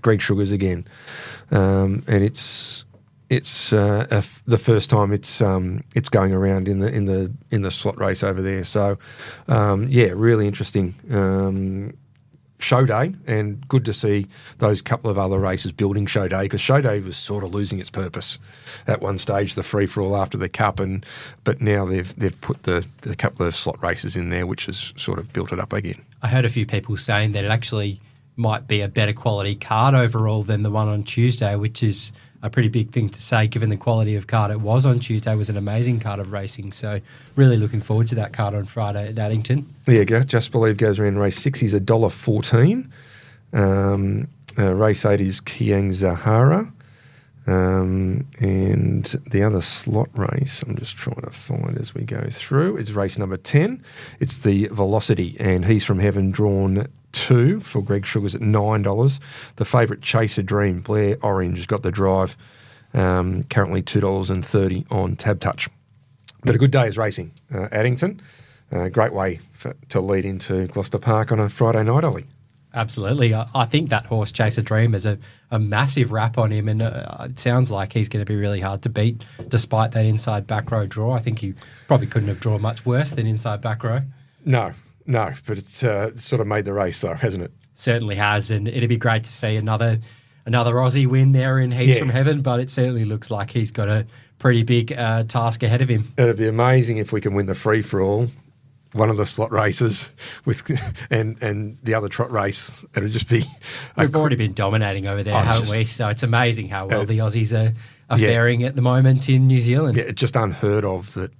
Greg Sugars again, and it's the first time it's going around in the slot race over there. So really interesting show day, and good to see those couple of other races building show day, because show day was sort of losing its purpose at one stage, the free for all after the cup, but now they've put the couple of slot races in there, which has sort of built it up again. I heard a few people saying that it actually might be a better quality card overall than the one on Tuesday, which is a pretty big thing to say given the quality of card it was on Tuesday. It was an amazing card of racing, so really looking forward to that card on Friday at Addington. Yeah, Just Believe goes around race 6. He's $1.14. Race 8 is Kiang Zahara. And the other slot race, I'm just trying to find as we go through, is race number 10. It's the Velocity, and He's From Heaven drawn 2 for Greg Sugars at $9. The favourite Chaser Dream, Blair Orange, has got the drive, currently $2.30 on Tab Touch. But a good day's racing. Addington, great way to lead into Gloucester Park on a Friday night, Ollie. Absolutely. I think that horse, Chaser Dream, has a massive rap on him, and it sounds like he's going to be really hard to beat despite that inside back row draw. I think he probably couldn't have drawn much worse than inside back row. No, but it's sort of made the race though, hasn't it? Certainly has, and it'd be great to see another Aussie win there in He's From Heaven, but it certainly looks like he's got a pretty big task ahead of him. It'd be amazing if we can win the free-for-all, one of the slot races and the other trot race. It'll just be... We've already been dominating over there, haven't we? So it's amazing how well the Aussies are faring at the moment in New Zealand. Yeah, it's just unheard of that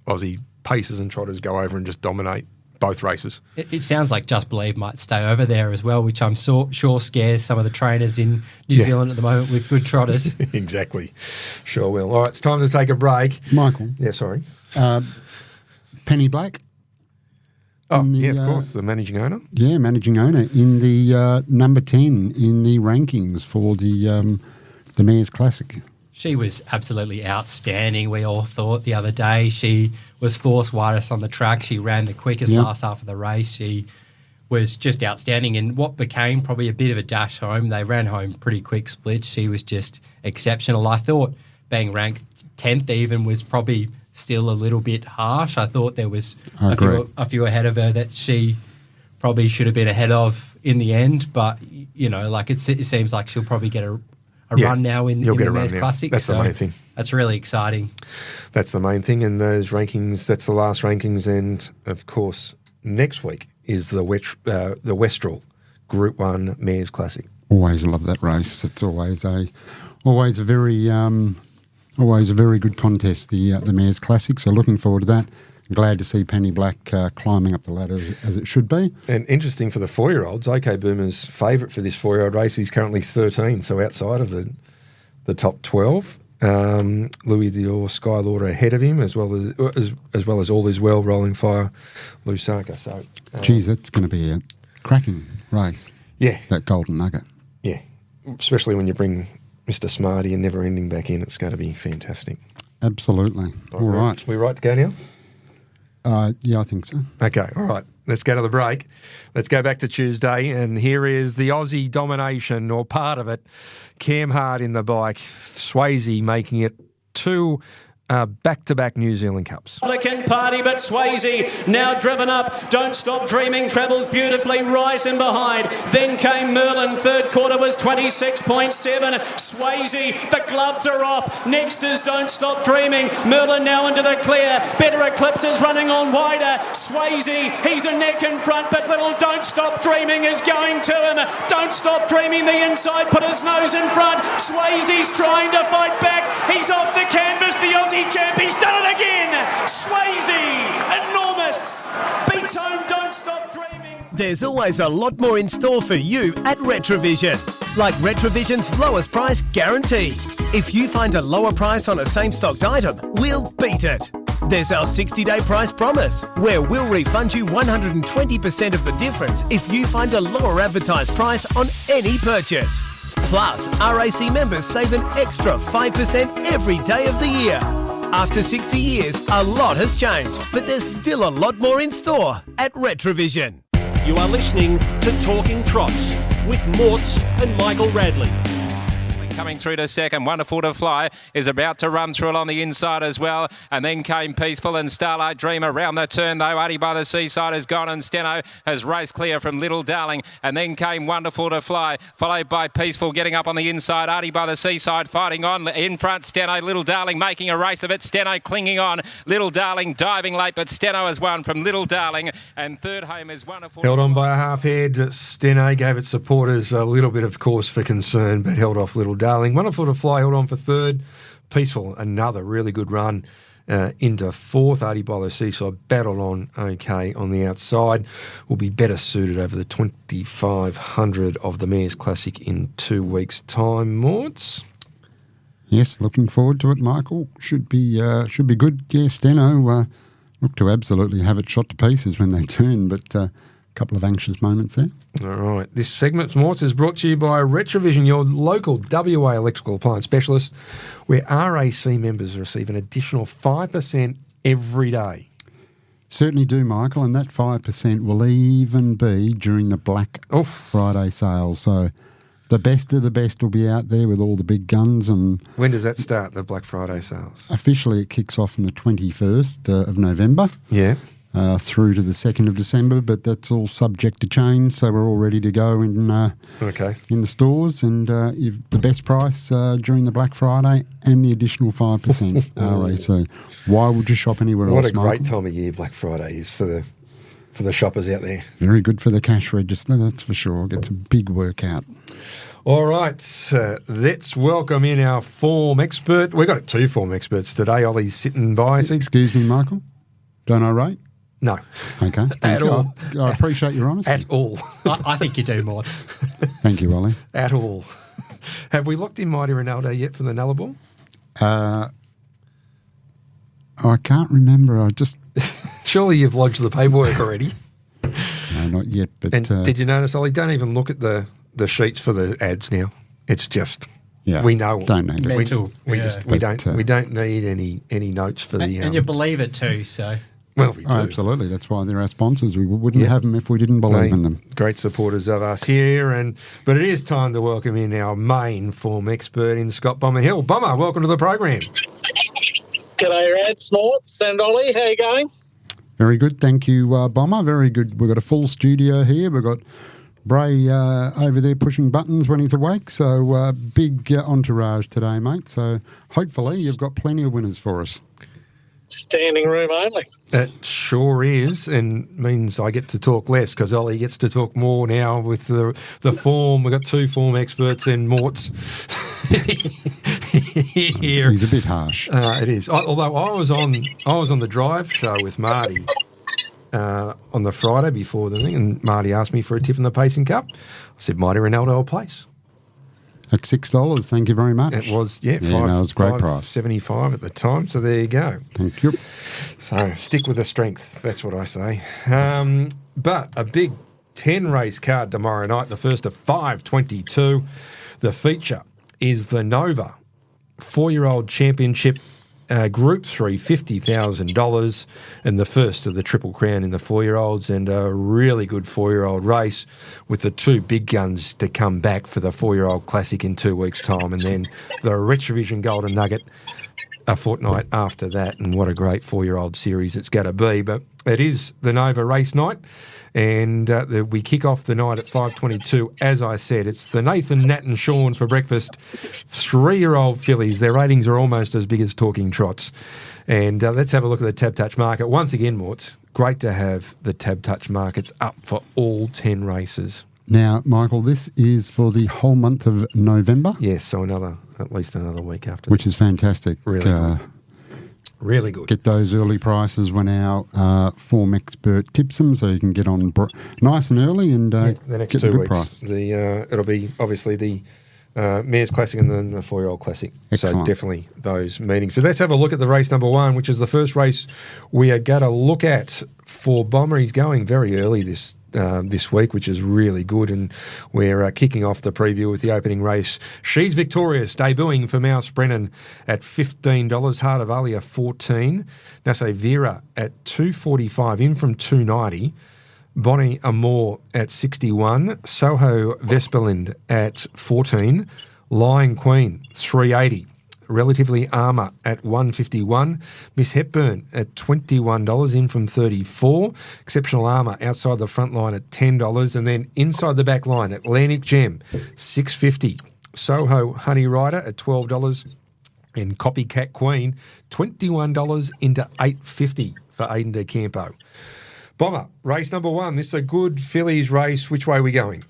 Aussie pacers and trotters go over and just dominate both races. It sounds like Just Believe might stay over there as well, which I'm sure scares some of the trainers in New Zealand at the moment with good trotters. Exactly. Sure will. All right, it's time to take a break. Michael. Yeah, sorry. Penny Blake. Oh, of course, the managing owner. Yeah, managing owner in the number 10 in the rankings for the Mayor's Classic. She was absolutely outstanding, we all thought, the other day. She was fourth widest on the track. She ran the quickest last half of the race. She was just outstanding in what became probably a bit of a dash home. They ran home pretty quick splits. She was just exceptional. I thought being ranked 10th even was probably still a little bit harsh. I thought there was a few ahead of her that she probably should have been ahead of in the end. But, it seems like she'll probably get a run now in the Mayor's Classic. That's the main thing. That's really exciting. That's the main thing. And those rankings, that's the last rankings. And, of course, next week is the Westrel Group 1 Mayor's Classic. Always love that race. It's always a very always a very good contest, the Mares Classic. So looking forward to that. Glad to see Penny Black climbing up the ladder as it should be. And interesting for the 4-year-olds, OK Boomer's favourite for this 4-year-old race. He's currently 13, so outside of the top 12. Louis Dior Skylord ahead of him, as well as all his rolling fire Lusaka. So, geez, that's going to be a cracking race. Yeah, that Golden Nugget. Yeah, especially when you bring Mr. Smarty and Never Ending back in, it's going to be fantastic. Absolutely. All right. We right to go now? Yeah, I think so. Okay, all right. Let's go to the break. Let's go back to Tuesday, and here is the Aussie domination, or part of it. Cam Hart in the bike, Swayze making it 2 back-to-back New Zealand Cups. Can party, but Swayze now driven up. Don't Stop Dreaming travels beautifully right in behind. Then came Merlin. Third quarter was 26.7. Swayze, the gloves are off. Next is Don't Stop Dreaming. Merlin now into the clear. Better Eclipse is running on wider. Swayze, he's a neck in front, but little Don't Stop Dreaming is going to him. Don't Stop Dreaming the inside, put his nose in front. Swayze's trying to fight back. He's off the canvas, the Aussie champ, he's done it again! Swayze, enormous, beats home Don't Stop Dreaming. There's always a lot more in store for you at Retrovision, like Retrovision's lowest price guarantee. If you find a lower price on a same-stocked item, we'll beat it. There's our 60-day price promise, where we'll refund you 120% of the difference if you find a lower advertised price on any purchase. Plus, RAC members save an extra 5% every day of the year. After 60 years, a lot has changed, but there's still a lot more in store at Retrovision. You are listening to Talking Trots with Morts and Michael Radley. Coming through to second, Wonderful to Fly is about to run through along the inside as well, and then came Peaceful and Starlight Dream around the turn though. Artie by the Seaside has gone, and Steno has raced clear from Little Darling, and then came Wonderful to Fly, followed by Peaceful getting up on the inside. Artie by the Seaside fighting on in front. Steno, Little Darling making a race of it. Steno clinging on. Little Darling diving late, but Steno has won from Little Darling, and third home is Wonderful. Held on by a half head. Steno gave its supporters a little bit of cause for concern, but held off Little Darling. Wonderful to Fly held on for third. Peaceful, another really good run into fourth. Artie by the Seaside battled on okay on the outside. Will be better suited over the 2500 of the Mares Classic in 2 weeks' time. Morts? Yes, looking forward to it, Michael. Should be good. Yeah, Steno looked to absolutely have it shot to pieces when they turned, but a couple of anxious moments there. All right. This segment, Morts, is brought to you by Retrovision, your local WA electrical appliance specialist, where RAC members receive an additional 5% every day. Certainly do, Michael, and that 5% will even be during the Black Friday sale. So the best of the best will be out there with all the big guns. And when does that start, the Black Friday sales? Officially, it kicks off on the 21st of November. Yeah. Through to the 2nd of December, but that's all subject to change, so we're all ready to go in the stores, and the best price during the Black Friday and the additional 5%. So why would you shop anywhere else, What a Michael? great time of year Black Friday is for the shoppers out there. Very good for the cash register, that's for sure. Gets a big workout. All right, let's welcome in our form expert. We've got 2 form experts today. Ollie's sitting by. Excuse me, Michael, don't I rate? No. Okay. At all. I appreciate your honesty. At all. I think you do, Morts. Thank you, Ollie. At all. Have we locked in Mighty Ronaldo yet for the Nullarbor? I can't remember. Surely you've lodged the paperwork already. No, not yet. But and did you notice, Ollie, don't even look at the sheets for the ads now. It's just... Yeah, we know. Don't need it. Mental. We don't need any notes for the... And you believe it too, so... Well, we do. Absolutely. That's why they're our sponsors. We wouldn't have them if we didn't believe in them. Great supporters of us here. But it is time to welcome in our main form expert in Scott Bomber Hill. Bomber, welcome to the program. G'day, Rad, Snorts and Ollie. How you going? Very good. Thank you, Bomber. Very good. We've got a full studio here. We've got Bray over there pushing buttons when he's awake. So big entourage today, mate. So hopefully you've got plenty of winners for us. Standing room only. It sure is, and means I get to talk less because Ollie gets to talk more now with the form. We've got 2 form experts and Morts. here. He's a bit harsh. It is. Although I was on the drive show with Marty on the Friday before the thing, and Marty asked me for a tip in the Pacing Cup. I said, Mighty Ronaldo will place. At $6, thank you very much. It was, it was a great price. $5.75 at the time, so there you go. Thank you. So stick with the strength, that's what I say. But a big 10-race card tomorrow night, the first of 5:22. The feature is the Nova 4-year-old championship, Group 3, $50,000, and the first of the Triple Crown in the 4-year-olds, and a really good 4-year-old race with the two big guns to come back for the 4-year-old Classic in 2 weeks' time, and then the Retrovision Golden Nugget a fortnight after that, and what a great 4-year-old series it's going to be. But it is the Nova race night, and we kick off the night at 5:22. As I said, it's the Nathan, Nat and Sean for breakfast. 3-year-old fillies. Their ratings are almost as big as Talking Trots. And let's have a look at the Tab Touch market. Once again, Morts, great to have the Tab Touch markets up for all 10 races. Now, Michael, this is for the whole month of November? Yes, so at least another week after. Which is fantastic. Really good. Really good. Get those early prices when our form expert tips them, so you can get on nice and early and the next get 2 the good weeks. price. It'll be obviously the Mayor's Classic and then the 4-year-old Classic. Excellent. So definitely those meetings. But let's have a look at the race number 1, which is the first race we are going to look at for Bomber. He's going very early this week, which is really good, and we're kicking off the preview with the opening race. She's Victorious, debuting for Michael Brennan at $15, Heart of Alia $14, Nasse Vera at $2.45, in from $2.90, Bonnie Amour at $61, Soho Vesperlind at $14, Lion Queen $3.80, Relatively Armour at $1.51, Miss Hepburn at $21, in from $34, Exceptional Armour outside the front line at $10, and then inside the back line, Atlantic Gem $6.50, Soho Honey Rider at $12, and Copycat Queen $21 into $8.50 for Aiden De Campo. Bomber, race number 1. This is a good fillies race. Which way are we going?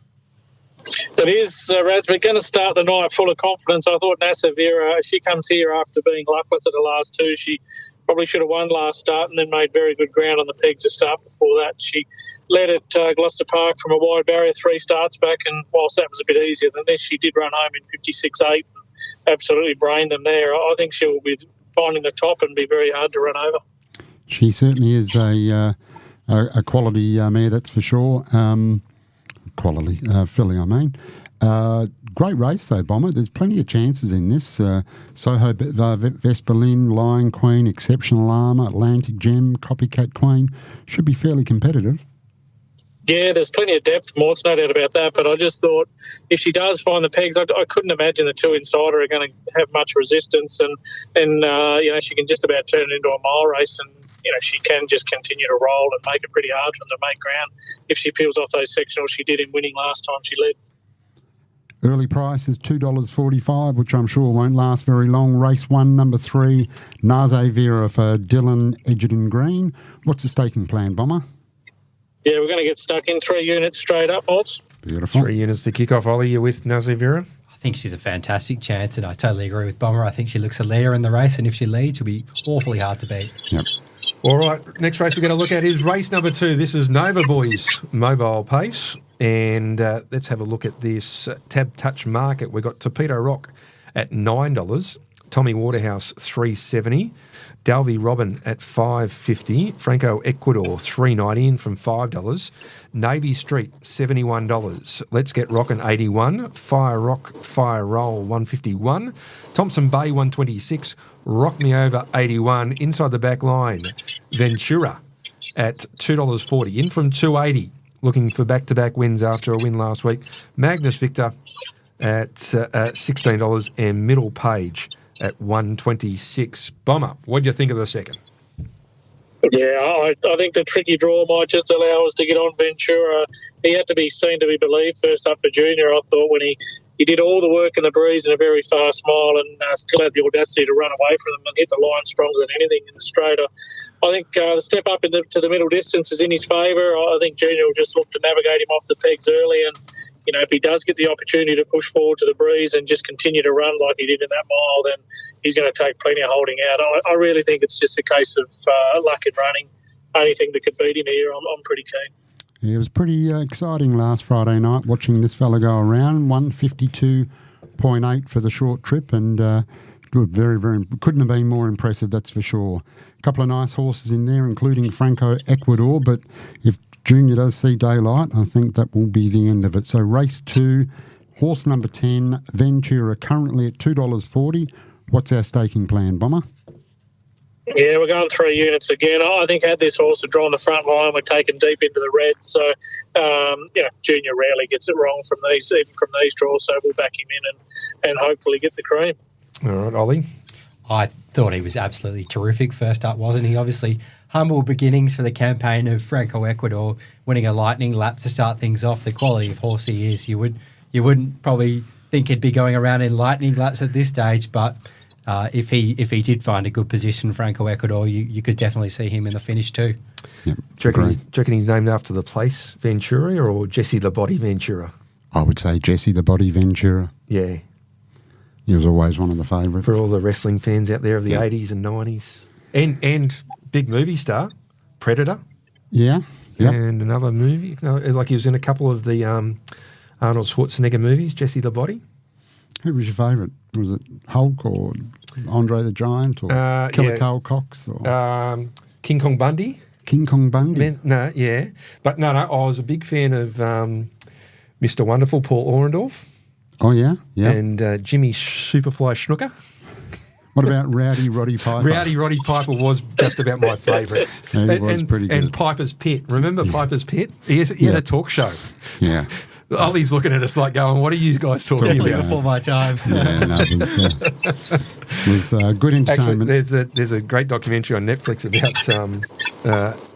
It is, Raz. We're going to start the night full of confidence. I thought Nasse Vera, she comes here after being luckless at the last 2. She probably should have won last start and then made very good ground on the pegs to start before that. She led at Gloucester Park from a wide barrier 3 starts back, and whilst that was a bit easier than this, she did run home in 56.8 and absolutely brained them there. I think she'll be finding the top and be very hard to run over. She certainly is a quality mare, that's for sure. Quality filly, I mean. Great race, though, Bomber. There's plenty of chances in this. Soho Vesperlin, Lion Queen, Exceptional Armour, Atlantic Gem, Copycat Queen. Should be fairly competitive. Yeah, there's plenty of depth, Mort's no doubt about that, but I just thought if she does find the pegs, I couldn't imagine the 2 inside her are going to have much resistance, and she can just about turn it into a mile race, and she can just continue to roll and make it pretty hard for them to make ground if she peels off those sectionals she did in winning last time she led. Early price is $2.45, which I'm sure won't last very long. Race 1, number 3, Nasse Vera for Dylan Edgerton Green. What's the staking plan, Bomber? Yeah, we're going to get stuck in 3 units straight up, Morts. Beautiful. 3 units to kick off. Ollie, you with Nasse Vera? I think she's a fantastic chance, and I totally agree with Bomber. I think she looks a leader in the race, and if she leads, she'll be awfully hard to beat. Yep. All right, next race we're going to look at is race number 2. This is Nova Boys Mobile Pace, and let's have a look at this Tab Touch market. We've got Torpedo Rock at $9, Tommy Waterhouse $3.70, Dalby Robin at $5.50, Franco Ecuador $3.90, in from $5, Navy Street $71, Let's Get Rockin' $81, Fire Rock Fire Roll $151, Thompson Bay $126, Rock Me Over $81, inside the back line Ventura at $2.40, in from $2.80, looking for back-to-back wins after a win last week, Magnus Victor at $16, and Middle Page at $126. Bomber, what do you think of the second? Yeah, I think the tricky draw might just allow us to get on Ventura. He had to be seen to be believed first up for Junior, I thought, when he did all the work in the breeze in a very fast mile and still had the audacity to run away from them and hit the line stronger than anything in the straighter. I think the step up to the middle distance is in his favour. I think Junior will just look to navigate him off the pegs early, and if he does get the opportunity to push forward to the breeze and just continue to run like he did in that mile, then he's going to take plenty of holding out. I really think it's just a case of luck in running. Only thing that could beat him here, I'm pretty keen. Yeah, it was pretty exciting last Friday night watching this fella go around. 152.8 for the short trip, and very, very couldn't have been more impressive, that's for sure. A couple of nice horses in there, including Franco Ecuador, but if Junior does see daylight, I think that will be the end of it. So race 2, horse number 10, Ventura, currently at $2.40. What's our staking plan, Bomber? Yeah, we're going 3 units again. I think had this horse had drawn the front line, we're taken deep into the red. So, Junior rarely gets it wrong from these draws. So we'll back him in and hopefully get the cream. All right, Ollie. I thought he was absolutely terrific first up, wasn't he? Obviously, humble beginnings for the campaign of Franco Ecuador, winning a lightning lap to start things off. The quality of horse he is, you wouldn't probably think he'd be going around in lightning laps at this stage, but if he did find a good position, Franco Ecuador, you could definitely see him in the finish too. Yep. Do you reckon he's named after the place, Ventura, or Jesse the Body Ventura? I would say Jesse the Body Ventura. Yeah. He was always one of the favourites. For all the wrestling fans out there of the 80s and 90s. And big movie star, Predator. Yeah. Yep. And another movie. Like he was in a couple of the Arnold Schwarzenegger movies, Jesse the Body. Who was your favourite? Was it Hulk or Andre the Giant or Killer Carl Cox? Or King Kong Bundy. King Kong Bundy? But no, I was a big fan of Mr. Wonderful, Paul Orendorff. Oh, yeah? Yeah. And Jimmy Superfly Snooker. What about Rowdy Roddy Piper? Rowdy Roddy Piper was just about my favourites. He was pretty good. And Piper's Pit. Remember Piper's Pit? He had a talk show. Yeah. Ollie's looking at us like going, what are you guys talking about? Before my time. Yeah, no, it was good entertainment. Actually, there's a great documentary on Netflix about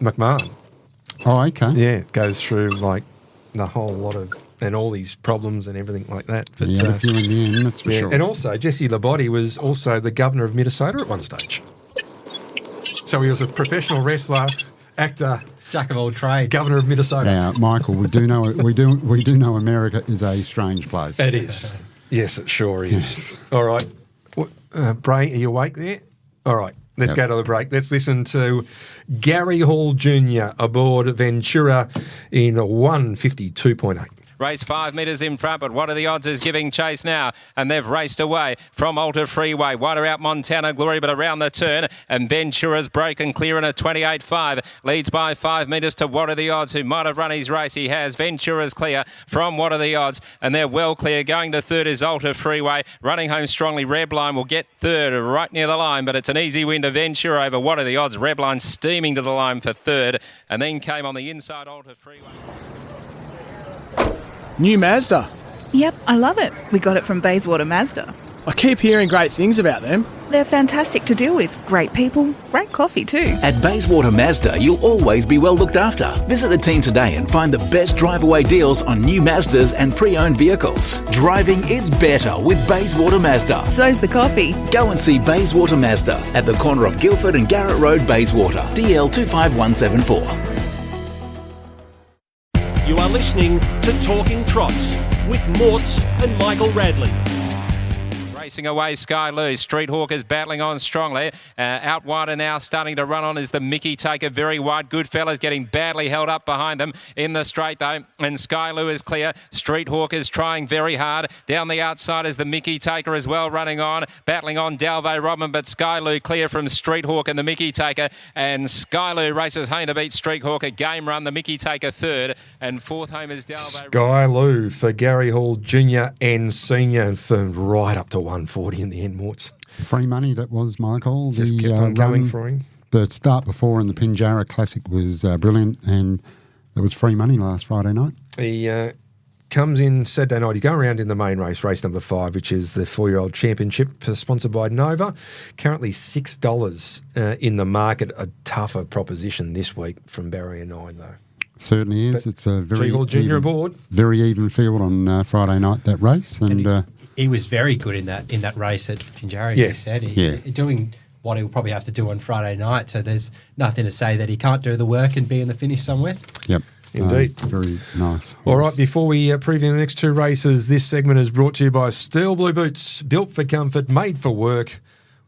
McMahon. Oh, okay. Yeah, it goes through like the whole lot of, and all these problems and everything like that. But, a few in the end, that's for sure. And also, Jesse Labonte was also the governor of Minnesota at one stage. So he was a professional wrestler, actor, jack of all trades, governor of Minnesota. Now, Michael, we do know America is a strange place. It is. Yes, it sure is. All right, Bray, are you awake there? All right. Let's go to the break. Let's listen to Gary Hall Jr. aboard Ventura in 152.8. Race 5 metres in front, but what are the odds is giving chase now? And they've raced away from Alta Freeway. Wider out Montana Glory, but around the turn. And Ventura's broken clear in a 28.5. Leads by 5 metres to What Are the Odds, who might have run his race. He has. Ventura's clear from What Are the Odds. And they're well clear. Going to third is Alta Freeway. Running home strongly. Rebline will get third right near the line, but it's an easy win to Ventura over What Are the Odds. Rebline steaming to the line for third. And then came on the inside Alta Freeway. New Mazda. Yep, I love it. We got it from Bayswater Mazda. I keep hearing great things about them. They're fantastic to deal with. Great people, great coffee too. At Bayswater Mazda, you'll always be well looked after. Visit the team today and find the best drive-away deals on new Mazdas and pre-owned vehicles. Driving is better with Bayswater Mazda. So's the coffee. Go and see Bayswater Mazda at the corner of Guildford and Garrett Road, Bayswater. DL 25174. You are listening to Talking Trots with Morts and Michael Radley. Racing away, Sky Lou. Street Hawkers battling on strongly. Out wider now, starting to run on is the Mickey Taker. Very wide. Goodfellas getting badly held up behind them in the straight though. And Sky Lou is clear. Street Hawkers trying very hard. Down the outside is the Mickey Taker as well, running on. Battling on Dalvo Robin, but Sky Lou clear from Street Hawk and the Mickey Taker. And Sky Lou races home to beat Street Hawker. Game run, the Mickey Taker third. And fourth home is Dalvo. Sky Lou for Gary Hall Jr. and Senior, and firmed right up to 140 in the end, Morts. Free money, that was, Michael. Just kept on going for him. The start before in the Pinjarra Classic was brilliant, and there was free money last Friday night. He comes in Saturday night. He's going around in the main race number 5, which is the 4-year-old championship, sponsored by Nova. Currently $6 in the market. A tougher proposition this week from Barrier 9, though. Certainly is. It's a very very even field on Friday night, that race. And he was very good in that race at Pinjarra, as you said. Doing what he'll probably have to do on Friday night, so there's nothing to say that he can't do the work and be in the finish somewhere. Yep. Indeed. Very nice. All right, before we preview the next two races, this segment is brought to you by Steel Blue Boots, built for comfort, made for work.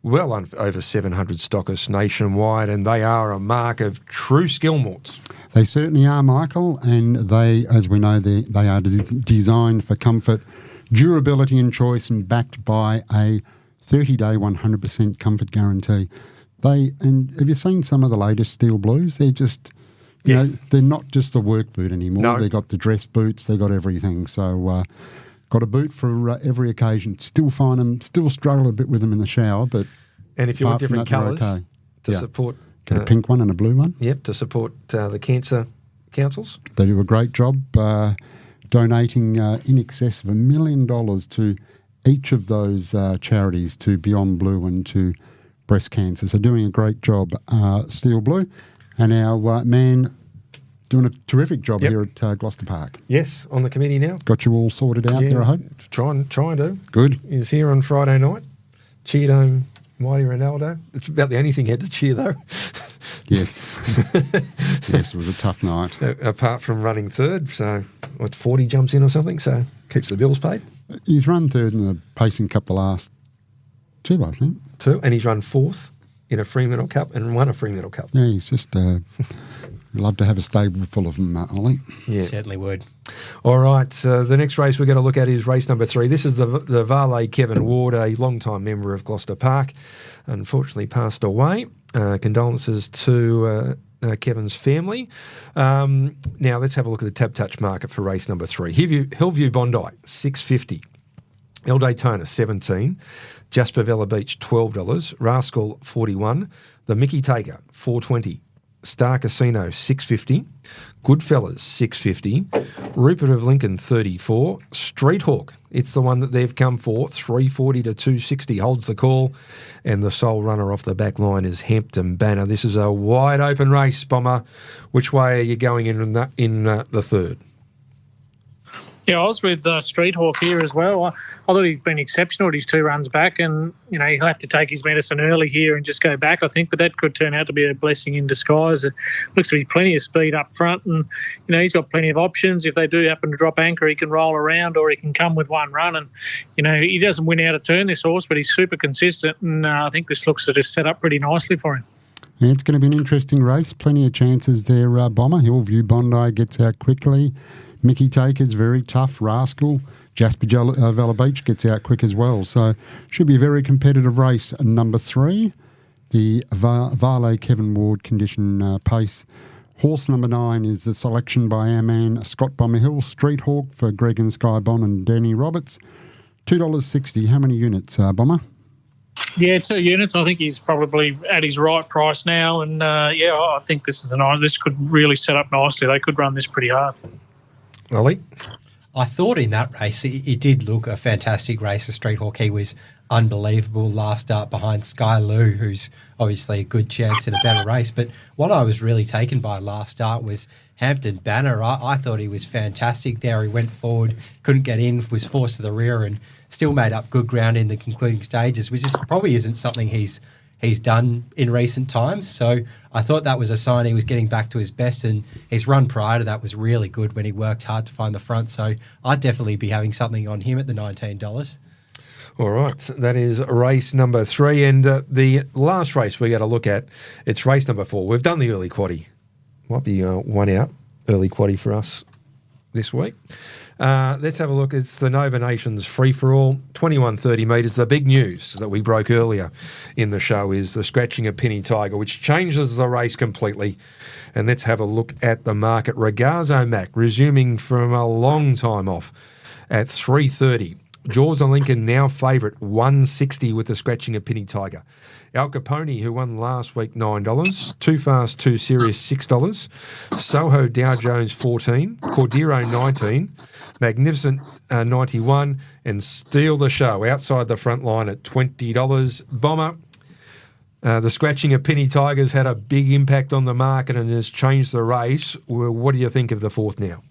Well over 700 stockists nationwide, and they are a mark of true skill morts. They certainly are, Michael, and they, as we know, they are designed for comfort, durability and choice, and backed by a 30-day 100% comfort guarantee. And have you seen some of the latest Steel Blues? They're just... You know, they're not just the work boot anymore. No. They've got the dress boots. They've got everything. So, got a boot for every occasion. Still find them, still struggle a bit with them in the shower. And if you want different colours to support... Get a pink one and a blue one. Yep, to support the cancer councils. They do a great job donating in excess of $1 million to each of those charities, to Beyond Blue and to breast cancer. So doing a great job, Steel Blue. And our man doing a terrific job here at Gloucester Park. Yes, on the committee now. Got you all sorted out there, I hope? Try and do. Good. He's here on Friday night. Cheered home Mighty Ronaldo. It's about the only thing he had to cheer, though. Yes. Yes, it was a tough night. Apart from running third, so 40 jumps in or something, so keeps the bills paid. He's run third in the Pacing Cup the last two, I think. Two, and he's run fourth in a Fremantle Cup and won a Fremantle Cup. Yeah, he's just love to have a stable full of them, Ollie. Yeah, certainly would. All right, the next race we're going to look at is race number 3. This is the Varley Kevin Ward, a long-time member of Gloucester Park, unfortunately passed away. Condolences to Kevin's family. Now let's have a look at the Tab Touch market for race number 3. Hillview Bondi, $6.50. El Daytona, $17. Jasper Vella Beach, $12. Rascal, $41. The Mickey Taker, $4.20. Star Casino, $6.50. Goodfellas, $6.50. Rupert of Lincoln, $34. Street Hawk, it's the one that they've come for, $3.40 to $2.60, holds the call. And the sole runner off the back line is Hampton Banner. This is a wide open race, Bomber. Which way are you going in the third? Yeah, I was with Street Hawk here as well. I thought he'd been exceptional at his 2 runs back, and you know he'll have to take his medicine early here and just go back, I think. But that could turn out to be a blessing in disguise. It looks to be plenty of speed up front, and you know he's got plenty of options. If they do happen to drop anchor, he can roll around or he can come with one run. And you know he doesn't win out of turn, this horse, but he's super consistent, and I think this looks to just set up pretty nicely for him. Yeah, it's going to be an interesting race. Plenty of chances there, Bomber. Hillview Bondi gets out quickly. Mickey Taker's very tough. Rascal. Jasper Vella Beach gets out quick as well. So should be a very competitive race. Number 3, the Varley Kevin Ward condition pace. Horse number 9 is the selection by our man Scott Bomber Hill. Street Hawk for Greg and Skybon and Danny Roberts. $2.60. How many units, Bomber? Yeah, 2 units. I think he's probably at his right price now. And, I think this could really set up nicely. They could run this pretty hard. Ollie? I thought in that race it did look a fantastic race. The Street Hawk, he was unbelievable last start behind Sky Lou, who's obviously a good chance in a better race. But what I was really taken by last start was Hampton Banner. I thought he was fantastic there. He went forward, couldn't get in, was forced to the rear and still made up good ground in the concluding stages, which probably isn't something he's done in recent times. So I thought that was a sign he was getting back to his best, and his run prior to that was really good when he worked hard to find the front. So I'd definitely be having something on him at the $19. All right, that is race number 3. And the last race we're going to look at, it's race number 4. We've done the early quaddie. Might be one out early quaddie for us this week. Let's have a look. It's the Nova Nations free-for-all, 2130 metres. The big news that we broke earlier in the show is the scratching of Penny Tiger, which changes the race completely. And let's have a look at the market. Regazo Mac resuming from a long time off at 3.30. Jaws and Lincoln now favourite, 160 with the scratching of Penny Tiger. Al Capone, who won last week, $9. Too Fast, Too Serious, $6. Soho Dow Jones, $14. Cordero, $19. Magnificent, $91. And Steal the Show outside the front line at $20. Bomber, the scratching of Penny Tiger's had a big impact on the market and has changed the race. What do you think of the 4th now?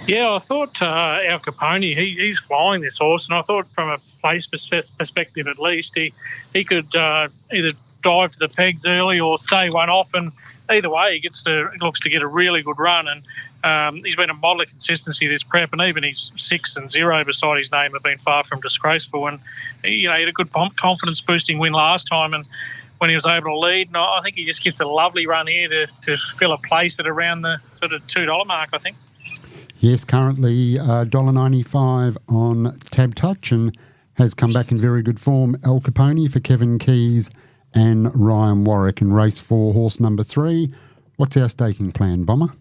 Yeah, I thought Al Capone, he's flying this horse, and I thought from a place perspective at least, he could either dive to the pegs early or stay one off and either way, he looks to get a really good run, and he's been a model of consistency this prep, and even his 6 and 0 beside his name have been far from disgraceful. And he had a good confidence boosting win last time, and when he was able to lead, and I think he just gets a lovely run here to fill a place at around the sort of $2 mark, I think. Yes, currently $1.95 on Tab Touch, and has come back in very good form. El Capone for Kevin Keys and Ryan Warwick in race 4, horse number 3. What's our staking plan, Bomber?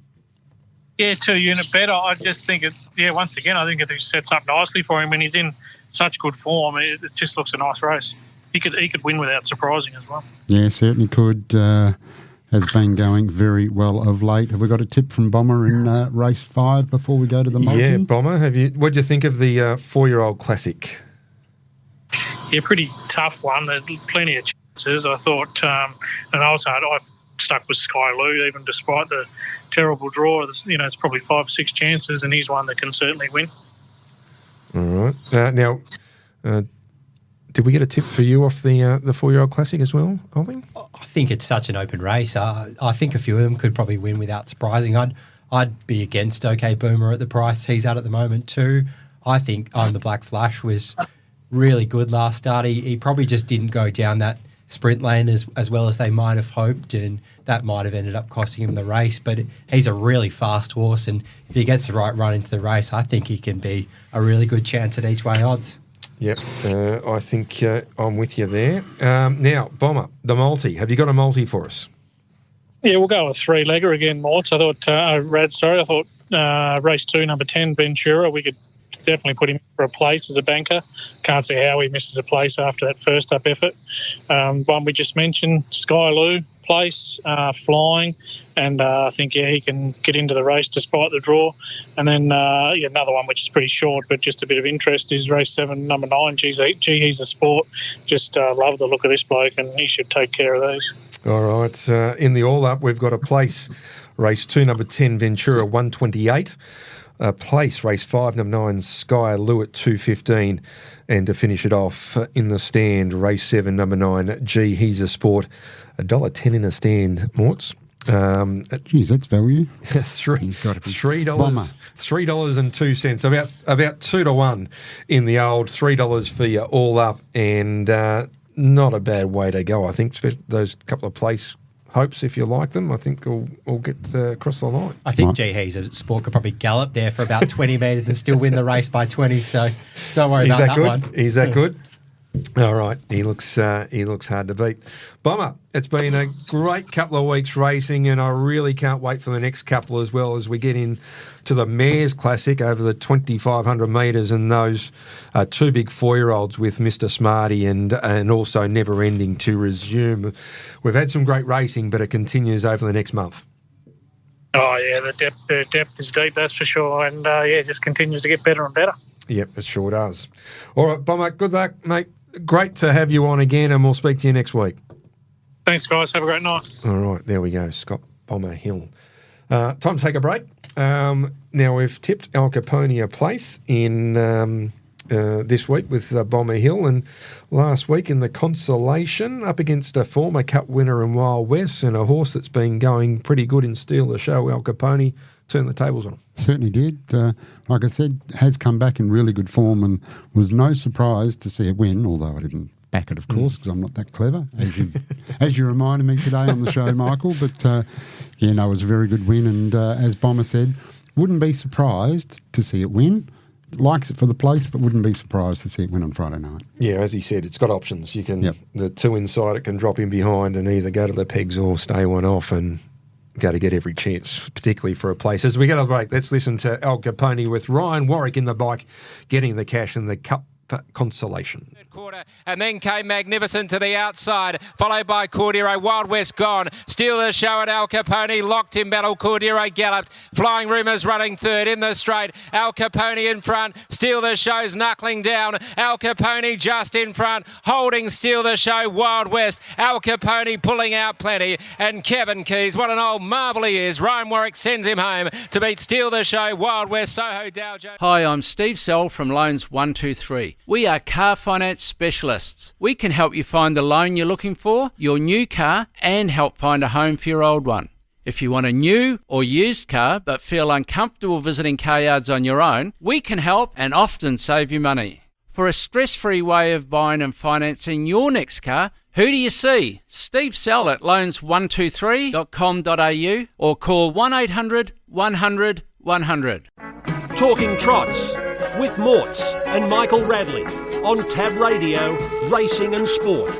Yeah, 2 unit better. I just think once again, I think it sets up nicely for him when he's in such good form. It just looks a nice race. He could win without surprising as well. Yeah, certainly could. Has been going very well of late. Have we got a tip from Bomber in race 5 before we go to the multi? Yeah, Bomber. What do you think of the 4-year-old classic? Yeah, pretty tough one. There's plenty of chances. I thought, and also I've stuck with Sky Lou, even despite the terrible draw. It's probably 5 or 6 chances, and he's one that can certainly win. All right. Now, did we get a tip for you off the 4-year-old classic as well, Ollie? I think it's such an open race. I think a few of them could probably win without surprising. I'd be against OK Boomer at the price he's at the moment too. I think On the Black Flash was really good last start. He probably just didn't go down that sprint lane as well as they might have hoped, and that might have ended up costing him the race. But he's a really fast horse, and if he gets the right run into the race, I think he can be a really good chance at each way odds. Yep, I think I'm with you there. Now, Bomber, the multi. Have you got a multi for us? Yeah, we'll go with 3-legger again, Morts. I thought race 2, number 10, Ventura, we could definitely put him for a place as a banker. Can't see how he misses a place after that first up effort. One we just mentioned, Sky Lou, place, flying, and I think he can get into the race despite the draw. And then another one which is pretty short but just a bit of interest is race 7, number 9, He's a Sport. Just love the look of this bloke, and he should take care of these. All right, in the all-up we've got a place, race 2, number 10, Ventura, 128. Place, race 5, number 9, Sky Lou at 215. And to finish it off in the stand, race 7, number 9, He's a Sport, $1.10 in a stand, Morts. Geez, that's value. $3.02, about 2 to 1 in the old, $3 for you all up, and not a bad way to go. I think those couple of place hopes, if you like them, I think will get across the line. I think He's a Sport could probably gallop there for about 20 metres and still win the race by 20. So don't worry about that one. Is that good? All right, he looks hard to beat. Bomber, it's been a great couple of weeks racing, and I really can't wait for the next couple as well as we get in to the Mares Classic over the 2,500 metres and those 2 big 4-year-olds with Mr. Smarty and also Never Ending to resume. We've had some great racing, but it continues over the next month. Oh, yeah, the depth is deep, that's for sure, and it just continues to get better and better. Yep, it sure does. All right, Bomber, good luck, mate. Great to have you on again, and we'll speak to you next week. Thanks, guys. Have a great night. All right, there we go, Scott Bomber Hill. Time to take a break. Now, we've tipped Al Capone a place in this week with Bomber Hill, and last week in the Consolation up against a former Cup winner in Wild West and a horse that's been going pretty good in Steal the Show, Al Capone turned the tables on him. Certainly did. Like I said, has come back in really good form and was no surprise to see it win, although I didn't back it, of course, because I'm not that clever, as you reminded me today on the show, Michael. But, it was a very good win. And as Bomber said, wouldn't be surprised to see it win. Likes it for the place, but wouldn't be surprised to see it win on Friday night. Yeah, as he said, it's got options. You can the 2 inside, it can drop in behind and either go to the pegs or stay one off and go to get every chance, particularly for a place. As we go to the break, let's listen to Al Capone with Ryan Warwick in the bike, getting the cash in the Cup Consolation. Third quarter, and then came Magnificent to the outside, followed by Cordero. Wild West gone. Steal the Show at Al Capone, locked in battle. Cordero galloped. Flying Rumours running third in the straight. Al Capone in front. Steal the Show's knuckling down. Al Capone just in front, holding Steal the Show. Wild West. Al Capone pulling out plenty, and Kevin Keys, what an old marvel he is. Ryan Warwick sends him home to beat Steal the Show. Wild West, Soho Dow Jones. Hi, I'm Steve Sell from Loans 123. We are car finance specialists. We can help you find the loan you're looking for, your new car, and help find a home for your old one. If you want a new or used car but feel uncomfortable visiting car yards on your own, we can help and often save you money. For a stress-free way of buying and financing your next car, who do you see? Steve Sell at loans123.com.au or call 1800 100 100. Talking Trots with Morts and Michael Radley on Tab Radio, Racing and Sport.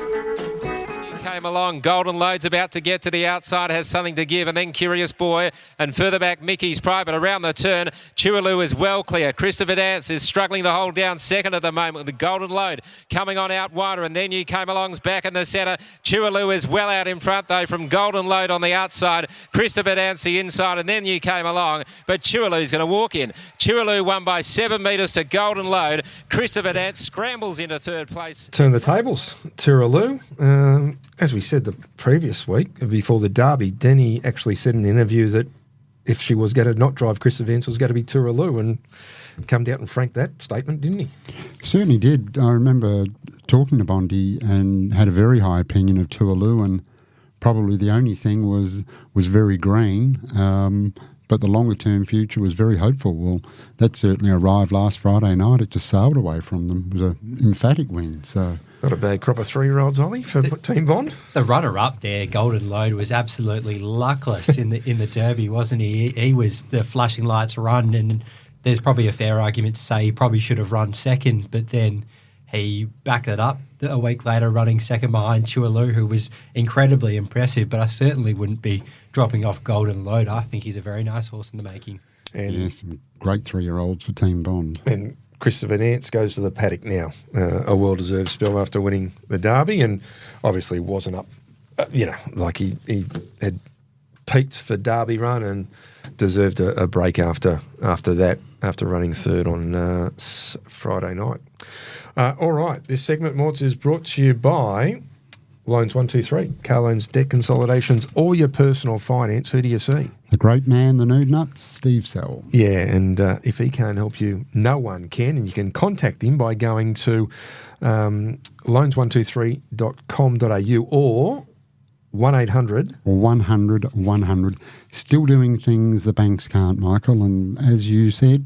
Came along, Golden Load's about to get to the outside, has something to give, and then Curious Boy, and further back Mickey's Pride, but around the turn, Chiwalu is well clear. Christopher Dance is struggling to hold down second at the moment with the Golden Load coming on out wider, and then you came along's back in the centre. Chiwalu is well out in front though from Golden Load on the outside, Christopher Dance the inside, and then you came along, but Chiwalu's going to walk in. Chiwalu won by 7 metres to Golden Load. Christopher Dance scrambles into third place. Turn the tables. Tooraloo. As we said the previous week, before the Derby, Denny actually said in an interview that if she was going to not drive Christopher Dance, it was going to be Tooraloo, and come out and franked that statement, didn't he? Certainly did. I remember talking to Bondi and had a very high opinion of Tooraloo, and probably the only thing was very green, but the longer-term future was very hopeful. Well, that certainly arrived last Friday night. It just sailed away from them. It was an emphatic win, so... Not a bad crop of 3-year-olds, Ollie, for Team Bond. The runner-up there, Golden Load, was absolutely luckless in the Derby, wasn't he? He was the flashing lights run, and there's probably a fair argument to say he probably should have run second, but then he backed it up a week later, running second behind Chiwalu, who was incredibly impressive, but I certainly wouldn't be dropping off Golden Load. I think he's a very nice horse in the making. And some great 3-year-olds for Team Bond. And Christopher Nance goes to the paddock now, a well-deserved spell after winning the Derby, and obviously wasn't up, like he had peaked for Derby run and deserved a break after that, after running third on Friday night. All right, this segment, Morts, is brought to you by Loans 123, car loans, debt consolidations, all your personal finance. Who do you see? The great man, the nude nuts, Steve Sell. Yeah, and if he can't help you, no one can. And you can contact him by going to loans123.com.au or 1-800. Or 100 100. Still doing things the banks can't, Michael. And as you said,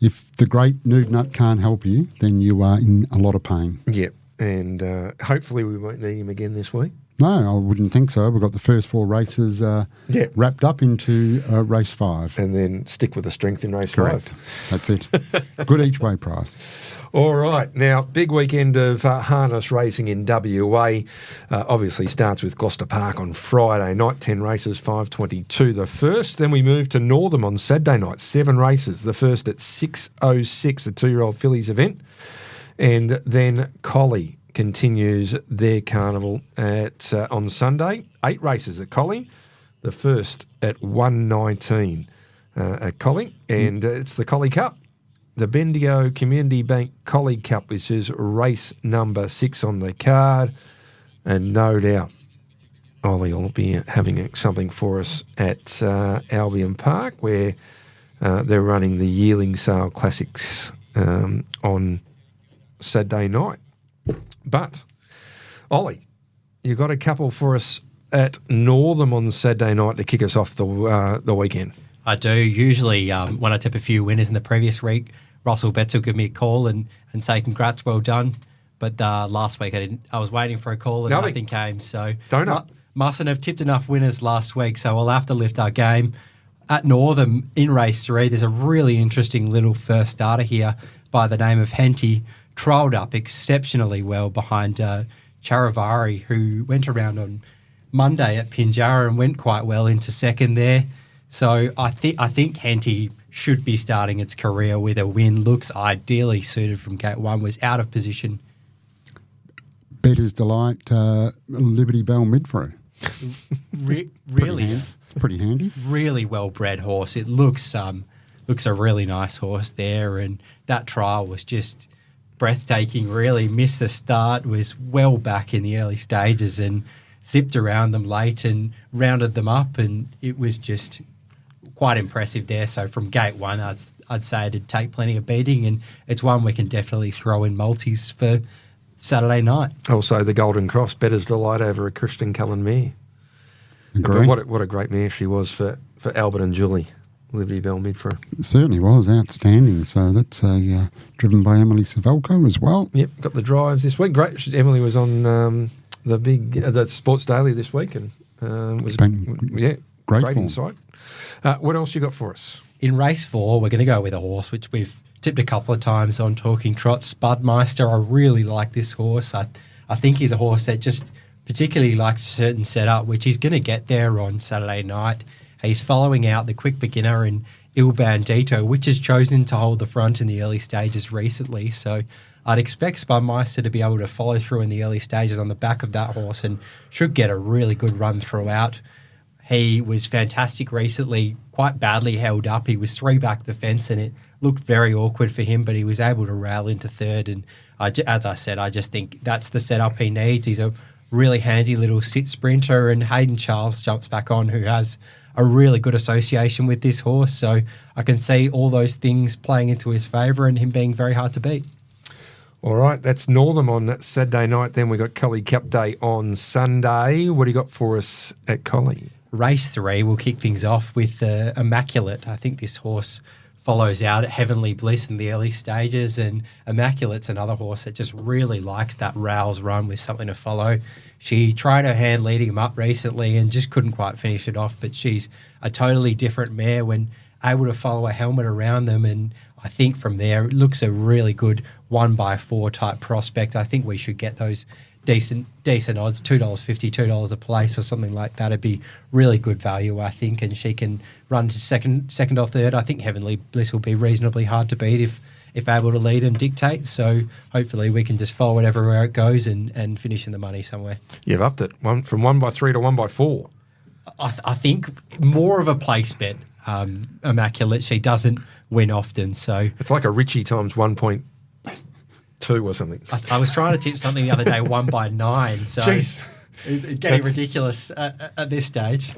if the great nude nut can't help you, then you are in a lot of pain. Yep. And hopefully we won't need him again this week. No, I wouldn't think so. We've got the first 4 races wrapped up into race 5. And then stick with the strength in race Correct. 5. That's it. Good each way price. All right. Now, big weekend of harness racing in WA. Obviously starts with Gloucester Park on Friday night, 10 races, 5:22 the first. Then we move to Northam on Saturday night, 7 races. The first at 6:06, a 2-year-old fillies event. And then Collie continues their carnival at on Sunday. 8 races at Collie. The first at 1:19 at Collie. And it's the Collie Cup. The Bendigo Community Bank Collie Cup, which is race number 6 on the card. And no doubt, Ollie will be having something for us at Albion Park, where they're running the Yearling Sale Classics on Saturday night. But, Ollie, you got a couple for us at Northam on Saturday night to kick us off the weekend. I do. Usually when I tip a few winners in the previous week, Russell Betts will give me a call and say congrats, well done. But last week I didn't. I was waiting for a call and nothing came. So mustn't have tipped enough winners last week, so we'll have to lift our game. At Northam in race 3, there's a really interesting little first starter here by the name of Henty. Trialled up exceptionally well behind Charivari, who went around on Monday at Pinjarra and went quite well into second there. So I think Henty should be starting its career with a win. Looks ideally suited from gate 1, was out of position. Better's Delight, Liberty Bell Midfree. Really, it's pretty handy. Really well bred horse. It looks a really nice horse there, and that trial was just breathtaking. Really missed the start, was well back in the early stages and zipped around them late and rounded them up, and it was just quite impressive there. So from gate 1, I'd say it'd take plenty of beating, and it's one we can definitely throw in multis for Saturday night. Also the Golden Cross, Better's Delight over a Christian Cullen mare. Agree. But what a great mare she was for Albert and Julie. Liberty Bell mid for her. It certainly was outstanding. So that's driven by Emily Savelko as well. Yep, got the drives this week. Great. Emily was on the Sports Daily this week and was great insight. What else you got for us? In race 4, we're going to go with a horse which we've tipped a couple of times on Talking Trots. Spudmeister. I really like this horse. I think he's a horse that just particularly likes a certain setup, which he's going to get there on Saturday night. He's following out the quick beginner in Il Bandito, which has chosen to hold the front in the early stages recently. So I'd expect Spudmeister to be able to follow through in the early stages on the back of that horse and should get a really good run throughout. He was fantastic recently, quite badly held up. He was 3 back the fence and it looked very awkward for him, but he was able to rail into third. And as I said, I just think that's the setup he needs. He's a really handy little sit sprinter, and Hayden Charles jumps back on, who has a really good association with this horse. So I can see all those things playing into his favour and him being very hard to beat. All right, that's Northam on that Saturday night. Then we got Collie Cup Day on Sunday. What do you got for us at Collie? Race 3 will kick things off with Immaculate. I think this horse follows out at Heavenly Bliss in the early stages, and Immaculate's another horse that just really likes that rails run with something to follow. She tried her hand leading him up recently and just couldn't quite finish it off, but she's a totally different mare when able to follow a helmet around them, and I think from there it looks a really good 1x4 type prospect. I think we should get those decent odds, $2.50, $2 a place or something like that. It'd be really good value, I think, and she can run to second or third. I think Heavenly Bliss will be reasonably hard to beat if able to lead and dictate. So hopefully we can just follow it everywhere it goes and finish in the money somewhere. You've upped it from 1x3 to 1x4. I think more of a place bet. Immaculate, she doesn't win often, so it's like a Richie times 1.2 or something. I was trying to tip something the other day 1x9, so Jeez. It's getting ridiculous at this stage.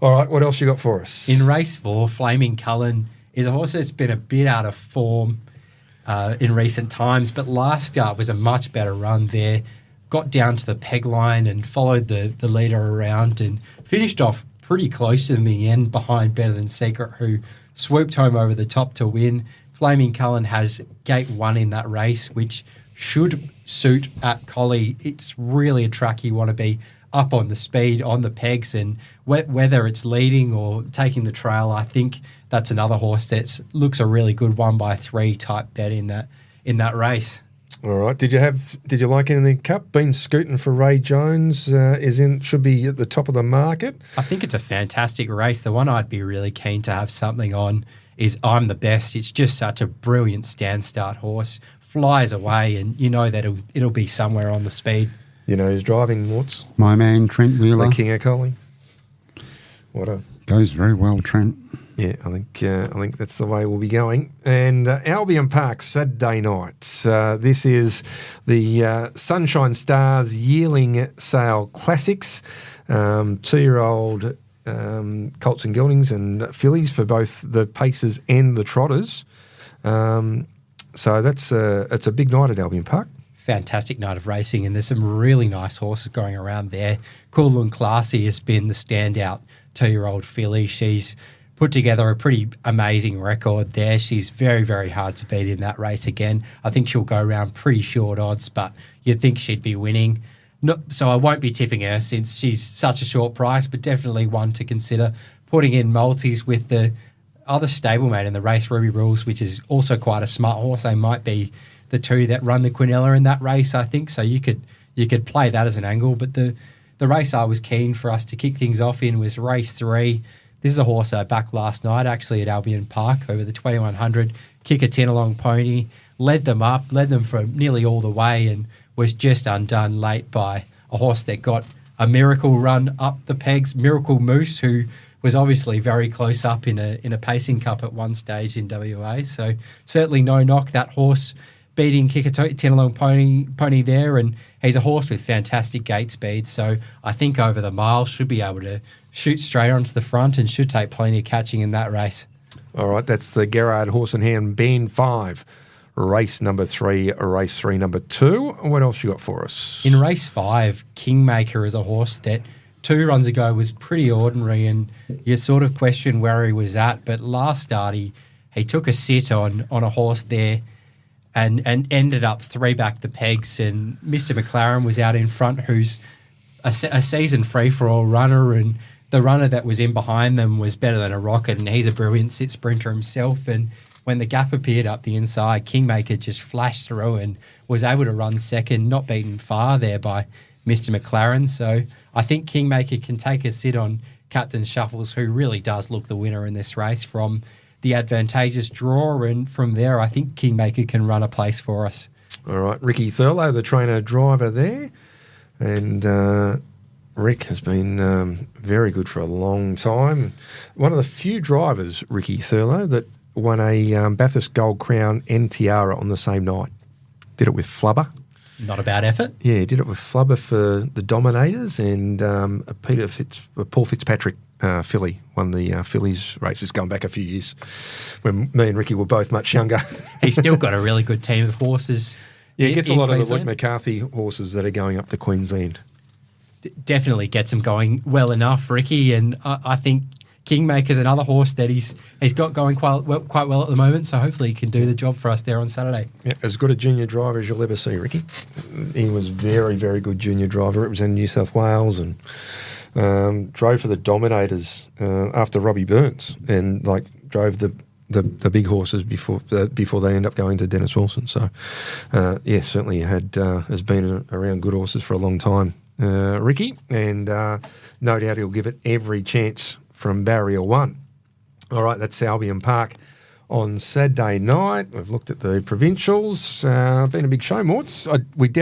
All right, what else you got for us? In race 4, Flaming Cullen is a horse that's been a bit out of form in recent times, but last start was a much better run there. Got down to the peg line and followed the leader around and finished off pretty close to them in the end behind Better Than Secret, who swooped home over the top to win. Flaming Cullen has gate 1 in that race, which should suit at Collie. It's really a track you want to be up on the speed, on the pegs, and whether it's leading or taking the trail, I think that's another horse that looks a really good 1x3 type bet in that race. All right. Did you like anything in the Cup? Been scooting for Ray Jones should be at the top of the market. I think it's a fantastic race. The one I'd be really keen to have something on is I'm the Best. It's just such a brilliant stand-start horse. Flies away, and you know that it'll be somewhere on the speed. You know who's driving, Morts? My man, Trent Wheeler. The King of Collie. Goes very well, Trent. Yeah, I think that's the way we'll be going. And Albion Park, Saturday night. This is the Sunshine Stars Yearling Sale Classics. 2-year-old colts and geldings and fillies for both the pacers and the trotters. So it's a big night at Albion Park. Fantastic night of racing, and there's some really nice horses going around there. Cool and Classy has been the standout 2-year-old filly. She's put together a pretty amazing record there. She's very, very hard to beat in that race again. I think she'll go around pretty short odds, but you'd think she'd be winning. So I won't be tipping her since she's such a short price, but definitely one to consider. Putting in multis with the other stablemate in the race, Ruby Rules, which is also quite a smart horse. They might be the two that run the Quinella in that race, I think. So you could play that as an angle. But the race I was keen for us to kick things off in was race 3. This is a horse I backed last night, actually, at Albion Park over the 2100. Kick a 10-along pony, led them for nearly all the way, and was just undone late by a horse that got a miracle run up the pegs, Miracle Moose, who was obviously very close up in a pacing cup at one stage in WA. So certainly no knock, that horse beating Kick a 10-along pony there, and he's a horse with fantastic gate speed. So I think over the mile should be able to shoot straight onto the front and should take plenty of catching in that race. All right, that's the Gerard Horse and Hand Band 5. Race number 3, race 3 number 2. What else you got for us? In race 5, Kingmaker is a horse that 2 runs ago was pretty ordinary, and you sort of question where he was at. But last start, he took a sit on a horse there and ended up 3 back the pegs, and Mr. McLaren was out in front, who's a seasoned free-for-all runner, and the runner that was in behind them was better than a rocket, and he's a brilliant sit sprinter himself. And when the gap appeared up the inside, Kingmaker just flashed through and was able to run second, not beaten far there by Mr. McLaren. So I think Kingmaker can take a sit on Captain Shuffles, who really does look the winner in this race from the advantageous draw, and from there I think Kingmaker can run a place for us. All right, Ricky Thurlow, the trainer-driver there, and Rick has been very good for a long time. One of the few drivers, Ricky Thurlow, that won a Bathurst Gold Crown and Tiara on the same night. Did it with Flubber. Not a bad effort. Yeah, did it with Flubber for the Dominators, and Paul Fitzpatrick filly won the fillies races going back a few years when me and Ricky were both much younger. He's still got a really good team of horses. Yeah, he gets a lot Queensland. of the Luke McCarthy horses that are going up to Queensland. Definitely gets him going well enough, Ricky, and I think Kingmaker's another horse that he's got going quite well at the moment, so hopefully he can do the job for us there on Saturday. Yeah, as good a junior driver as you'll ever see, Ricky. He was very, very good junior driver. Represented New South Wales and drove for the Dominators after Robbie Burns, and drove the big horses before they end up going to Dennis Wilson. So certainly has been around good horses for a long time, Ricky, and no doubt he'll give it every chance from Barrier 1. All right, that's Albion Park on Saturday night. We've looked at the provincials. Been a big show, Morts. We've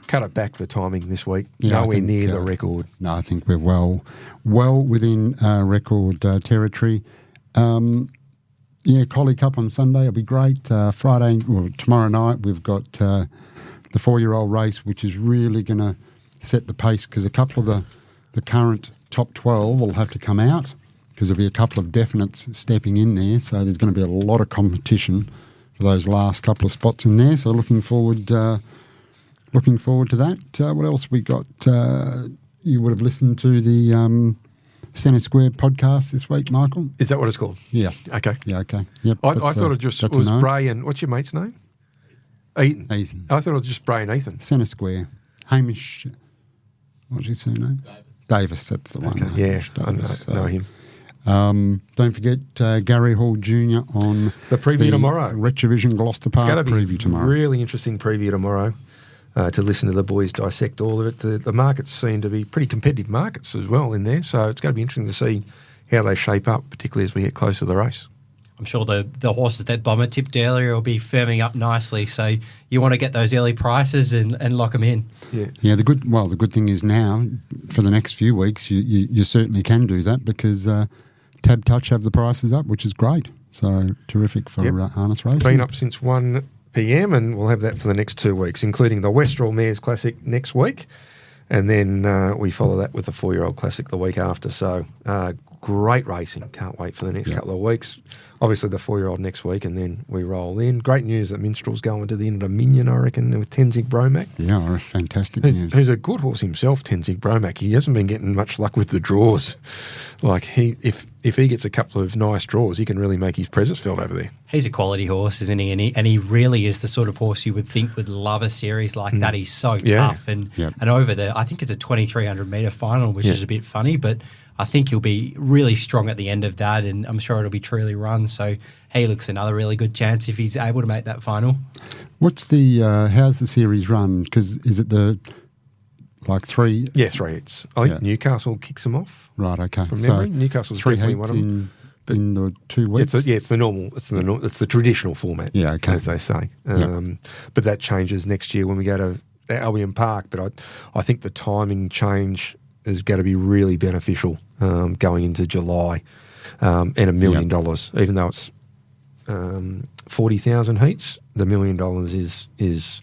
cut it back the timing this week. Yeah, Nowhere near the record. No, I think we're well within record territory. Collie Cup on Sunday will be great. Tomorrow night we've got the 4-year-old race, which is really going to set the pace, because a couple of the current top 12 will have to come out, because there'll be a couple of definites stepping in there. So there's going to be a lot of competition for those last couple of spots in there. So looking forward to that. What else we got? You would have listened to the Centre Square podcast this week, Michael. Is that what it's called? Yeah. Okay. Yeah. Okay. Yep. I thought it just was Bray and what's your mate's name? Ethan. I thought it was just Bray and Ethan. Centre Square. Hamish. What's his surname? Davis. That's the one. Okay. I know him. Don't forget Gary Hall Jr. on the preview tomorrow. Retrovision Gloucester Park preview tomorrow. Really interesting preview tomorrow to listen to the boys dissect all of it. The markets seem to be pretty competitive markets as well in there, so it's going to be interesting to see how they shape up, particularly as we get closer to the race. I'm sure the horses that Bomber tipped earlier will be firming up nicely, so you want to get those early prices and lock them in. Yeah. The good thing is now, for the next few weeks, you certainly can do that, because Tab Touch have the prices up, which is great. So terrific for harness racing. Been up since 1 p.m. and we'll have that for the next 2 weeks, including the Westrel Mares Classic next week, and then we follow that with the 4-year-old Classic the week after. So great racing. Can't wait for the next couple of weeks. Obviously the 4-year-old next week, and then we roll in. Great news that Minstrel's going to the end of Dominion, I reckon, with Tenzing Bromac. Yeah, fantastic news. Who's a good horse himself, Tenzing Bromac. He hasn't been getting much luck with the draws. If he gets a couple of nice draws, he can really make his presence felt over there. He's a quality horse, isn't he? And he really is the sort of horse you would think would love a series like that. He's so tough. And over there, I think it's a 2,300 metre final, which is a bit funny, but I think he'll be really strong at the end of that, and I'm sure it'll be truly run. So he looks another really good chance if he's able to make that final. How's the series run? Because is it the 3? Yeah, 3. I think Newcastle kicks them off. Right. Okay. From memory, Newcastle's 3 definitely heats one of them. in the 2 weeks. It's the normal. It's the traditional format. Yeah. Okay. As they say. But that changes next year when we go to Albion Park. But I think the timing change is going to be really beneficial going into July, and $1 million. Even though it's 40,000 heats, the $1 million is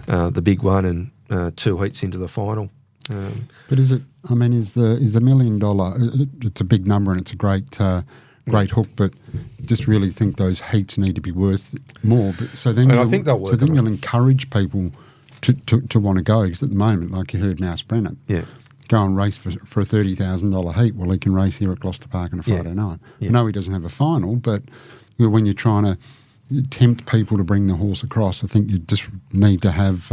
the big one, and 2 heats into the final. But is it? I mean, is the $1 million? It's a big number and it's a great hook. But just really think those heats need to be worth more. But I think they'll work. So then you'll encourage people to want to go, because at the moment, like you heard Mouse Brennan, go and race for a $30,000 heat. Well, he can race here at Gloucester Park on a Friday night. Yeah. I know he doesn't have a final, but when you're trying to tempt people to bring the horse across, I think you just need to have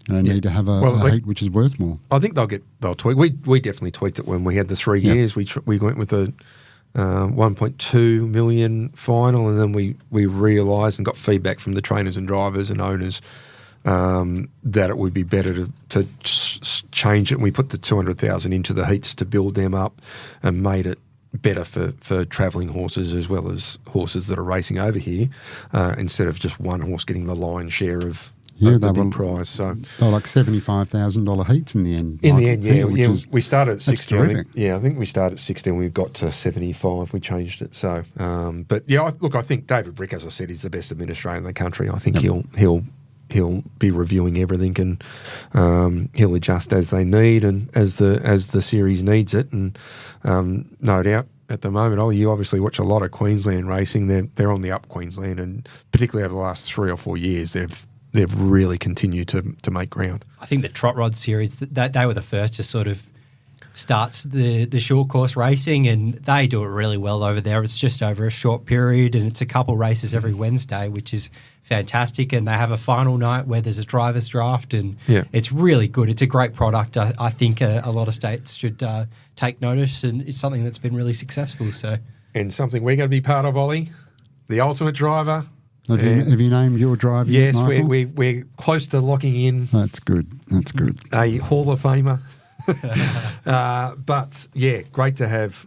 need to have a heat which is worth more. I think they'll tweak. We definitely tweaked it when we had the 3 years. We went with the 1.2 million final, and then we realised and got feedback from the trainers and drivers and owners that it would be better to change it. And we put the 200,000 into the heats to build them up and made it better for travelling horses as well as horses that are racing over here, instead of just one horse getting the lion's share of the big prize. So they were like $75,000 heats in the end. In the end, we started at 60. I think we started at 60 and we got to 75. We changed it. So, but yeah, I think David Brick, as I said, is the best administrator in the country. I think he'll be reviewing everything, and he'll adjust as they need and as the series needs it. And no doubt at the moment, Ollie, you obviously watch a lot of Queensland racing. They're on the up Queensland, and particularly over the last 3 or 4 years, they've really continued to make ground. I think the Trot Rod series, that they were the first to sort of start the short course racing, and they do it really well over there. It's just over a short period, and it's a couple races every Wednesday, which is fantastic. And they have a final night where there's a driver's draft, and it's really good. It's a great product. I think a lot of states should take notice, and it's something that's been really successful. And something we're going to be part of, Ollie, the Ultimate Driver. Have you named your driver? Yes, Michael? we're close to locking in. That's good. A Hall of Famer. But yeah, great to have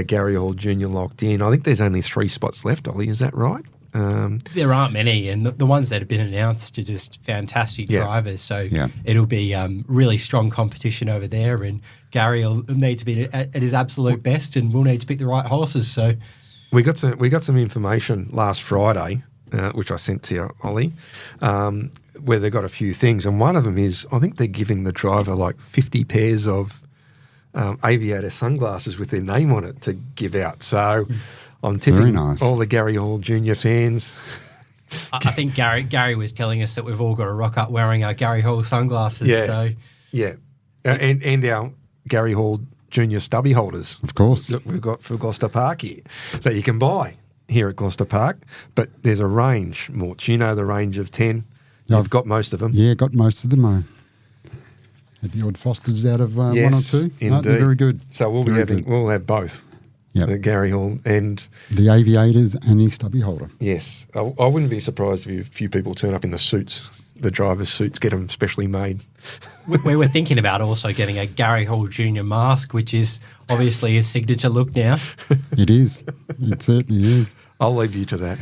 Gary Hall Jr. locked in. I think there's only 3 spots left, Ollie. Is that right? There aren't many, and the ones that have been announced are just fantastic drivers. So it'll be really strong competition over there, and Gary will need to be at his absolute best, and we'll need to pick the right horses. So we got some information last Friday, which I sent to you, Ollie, where they got a few things, and one of them is I think they're giving the driver like 50 pairs of aviator sunglasses with their name on it to give out. So I'm tipping all the Gary Hall Jr. fans. I think Gary was telling us that we've all got to rock up wearing our Gary Hall sunglasses. And our Gary Hall Jr. stubby holders, of course, that we've got for Gloucester Park here that you can buy here at Gloucester Park. But there's a range, Mort. You know the range of 10. I've got most of them. Yeah, got most of them. I had the odd Fosters out of 1 or 2. Indeed. No, they're very good. So we'll have both. Yeah, the Gary Hall and the aviators and the stubby holder. Yes, I wouldn't be surprised if a few people turn up in the suits, the driver's suits, get them specially made. We were thinking about also getting a Gary Hall Jr. mask, which is obviously his signature look now. It is. It certainly is. I'll leave you to that.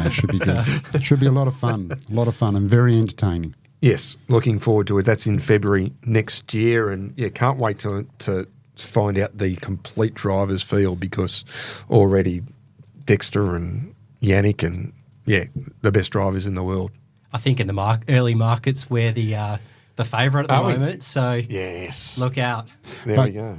It should be good. It should be a lot of fun. And very entertaining. Yes, looking forward to it. That's in February next year, and can't wait to find out the complete driver's field, because already Dexter and Yannick and the best drivers in the world. I think in the early markets we're the favourite at the moment. So yes, look out. There we go.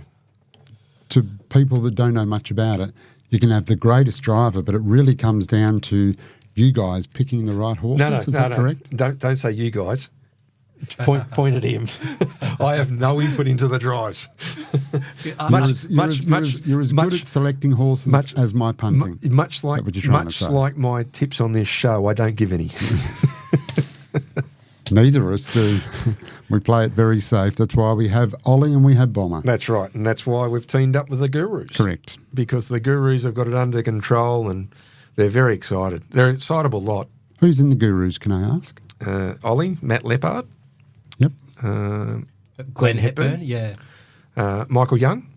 To people that don't know much about it, you can have the greatest driver, but it really comes down to you guys picking the right horses. Is that correct? Don't say you guys. Point at him. I have no input into the drives. You're as good at selecting horses as my punting. Much like my tips on this show, I don't give any. Neither of us do. We play it very safe. That's why we have Ollie and we have Bomber. That's right, and that's why we've teamed up with the Gurus. Correct. Because the Gurus have got it under control, and they're very excited. They're an excitable lot. Who's in the Gurus, can I ask? Ollie, Matt Leppard. Yep. Glenn Hepburn, Michael Young.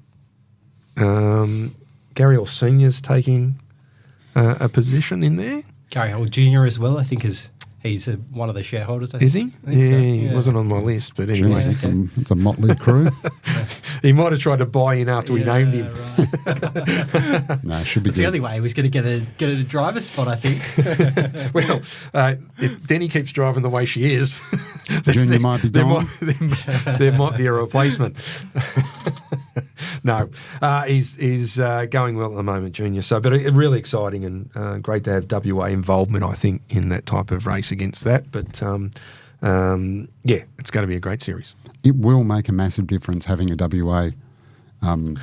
Gary Hall Sr.'s taking a position in there. Gary Hall Jr. as well, I think, he's one of the shareholders. Is he? He wasn't on my list, but anyway. Jeez, it's a motley crew. He might have tried to buy in after we named him. Right. No, it should be It's good. the only way he was going to get a driver's spot, I think. Well, if Denny keeps driving the way she is, Junior might be gone. There might be a replacement. No, he's going well at the moment, Junior. So, but really exciting and great to have WA involvement, I think, in that type of race against that. But it's going to be a great series. It will make a massive difference having a WA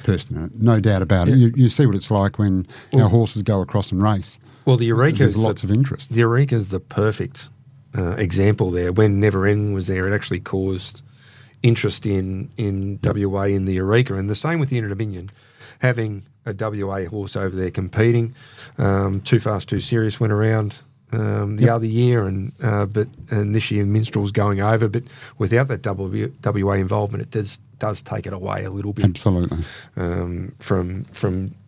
person in it, no doubt about it. You see what it's like when our horses go across and race. Well, the Eureka, there's lots of interest. The Eureka's the perfect example there. When Never Ending was there, it actually caused interest in WA in the Eureka, and the same with the Unit Dominion. Having a WA horse over there competing, Too Fast, Too Serious went around the other year, and this year Minstrel's going over, but without that WA involvement, it does take it away a little bit. Absolutely. From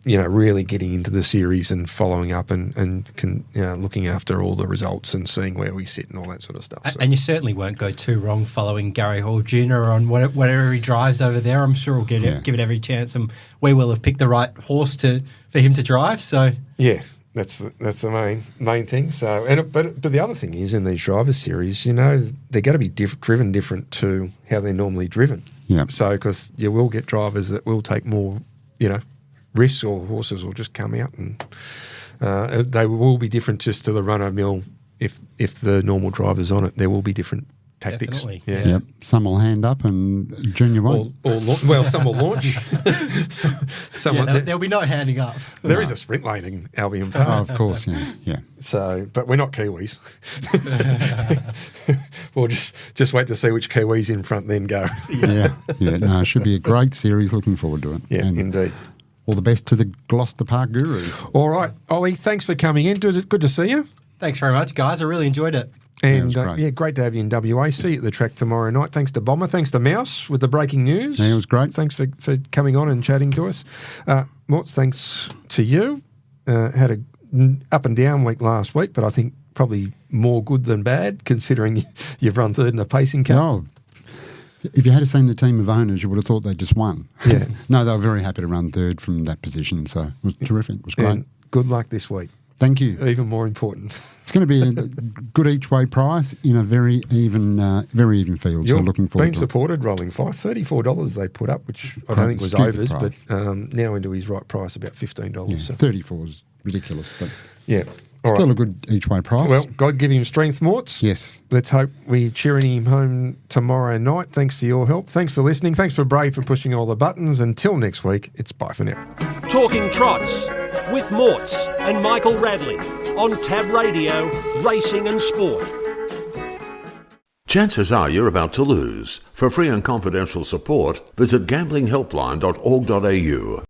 really getting into the series and following up and looking after all the results and seeing where we sit and all that sort of stuff. So. And you certainly won't go too wrong following Gary Hall Jr. on whatever he drives over there. I'm sure we'll give it every chance, and we will have picked the right horse for him to drive. So yeah. That's the main thing. So, but the other thing is in these drivers series, they're going to be driven different to how they're normally driven. Yeah. So, because you will get drivers that will take more, risks, or horses will just come out and they will be different just to the run-of-mill. If the normal driver's on it, there will be different tactics. Definitely. Yeah. Yep. Some will hand up and Junior won't. Some will launch. There'll be no handing up. There is a sprint lane in Albion Park. Oh, of course, yeah. So, but we're not Kiwis. We'll just wait to see which Kiwis in front then go. Yeah. No, it should be a great series. Looking forward to it. Yeah, and indeed. All the best to the Gloucester Park Gurus. All right, Ollie, thanks for coming in. Good to see you. Thanks very much, guys. I really enjoyed it. And great to have you in WA. See you at the track tomorrow night. Thanks to Bomber. Thanks to Mouse with the breaking news. Yeah, it was great. Thanks for coming on and chatting to us. Morts, thanks to you. Had a up and down week last week, but I think probably more good than bad considering you've run third in a pacing cup. No. If you had seen the team of owners, you would have thought they just won. Yeah. No, they were very happy to run third from that position, so it was terrific. It was great. And good luck this week. Thank you. Even more important. It's going to be a good each-way price in a very even field. So looking forward to it. Being supported, Rolling Five, $34 they put up, which I don't think was overs, but now into his right price, about $15. Yeah, so. 34 is ridiculous, but yeah, still a good each-way price. Well, God give him strength, Morts. Yes. Let's hope we're cheering him home tomorrow night. Thanks for your help. Thanks for listening. Thanks for Brave for pushing all the buttons. Until next week, it's bye for now. Talking Trots with Morts and Michael Radley on Tab Radio, Racing and Sport. Chances are you're about to lose. For free and confidential support, visit gamblinghelpline.org.au.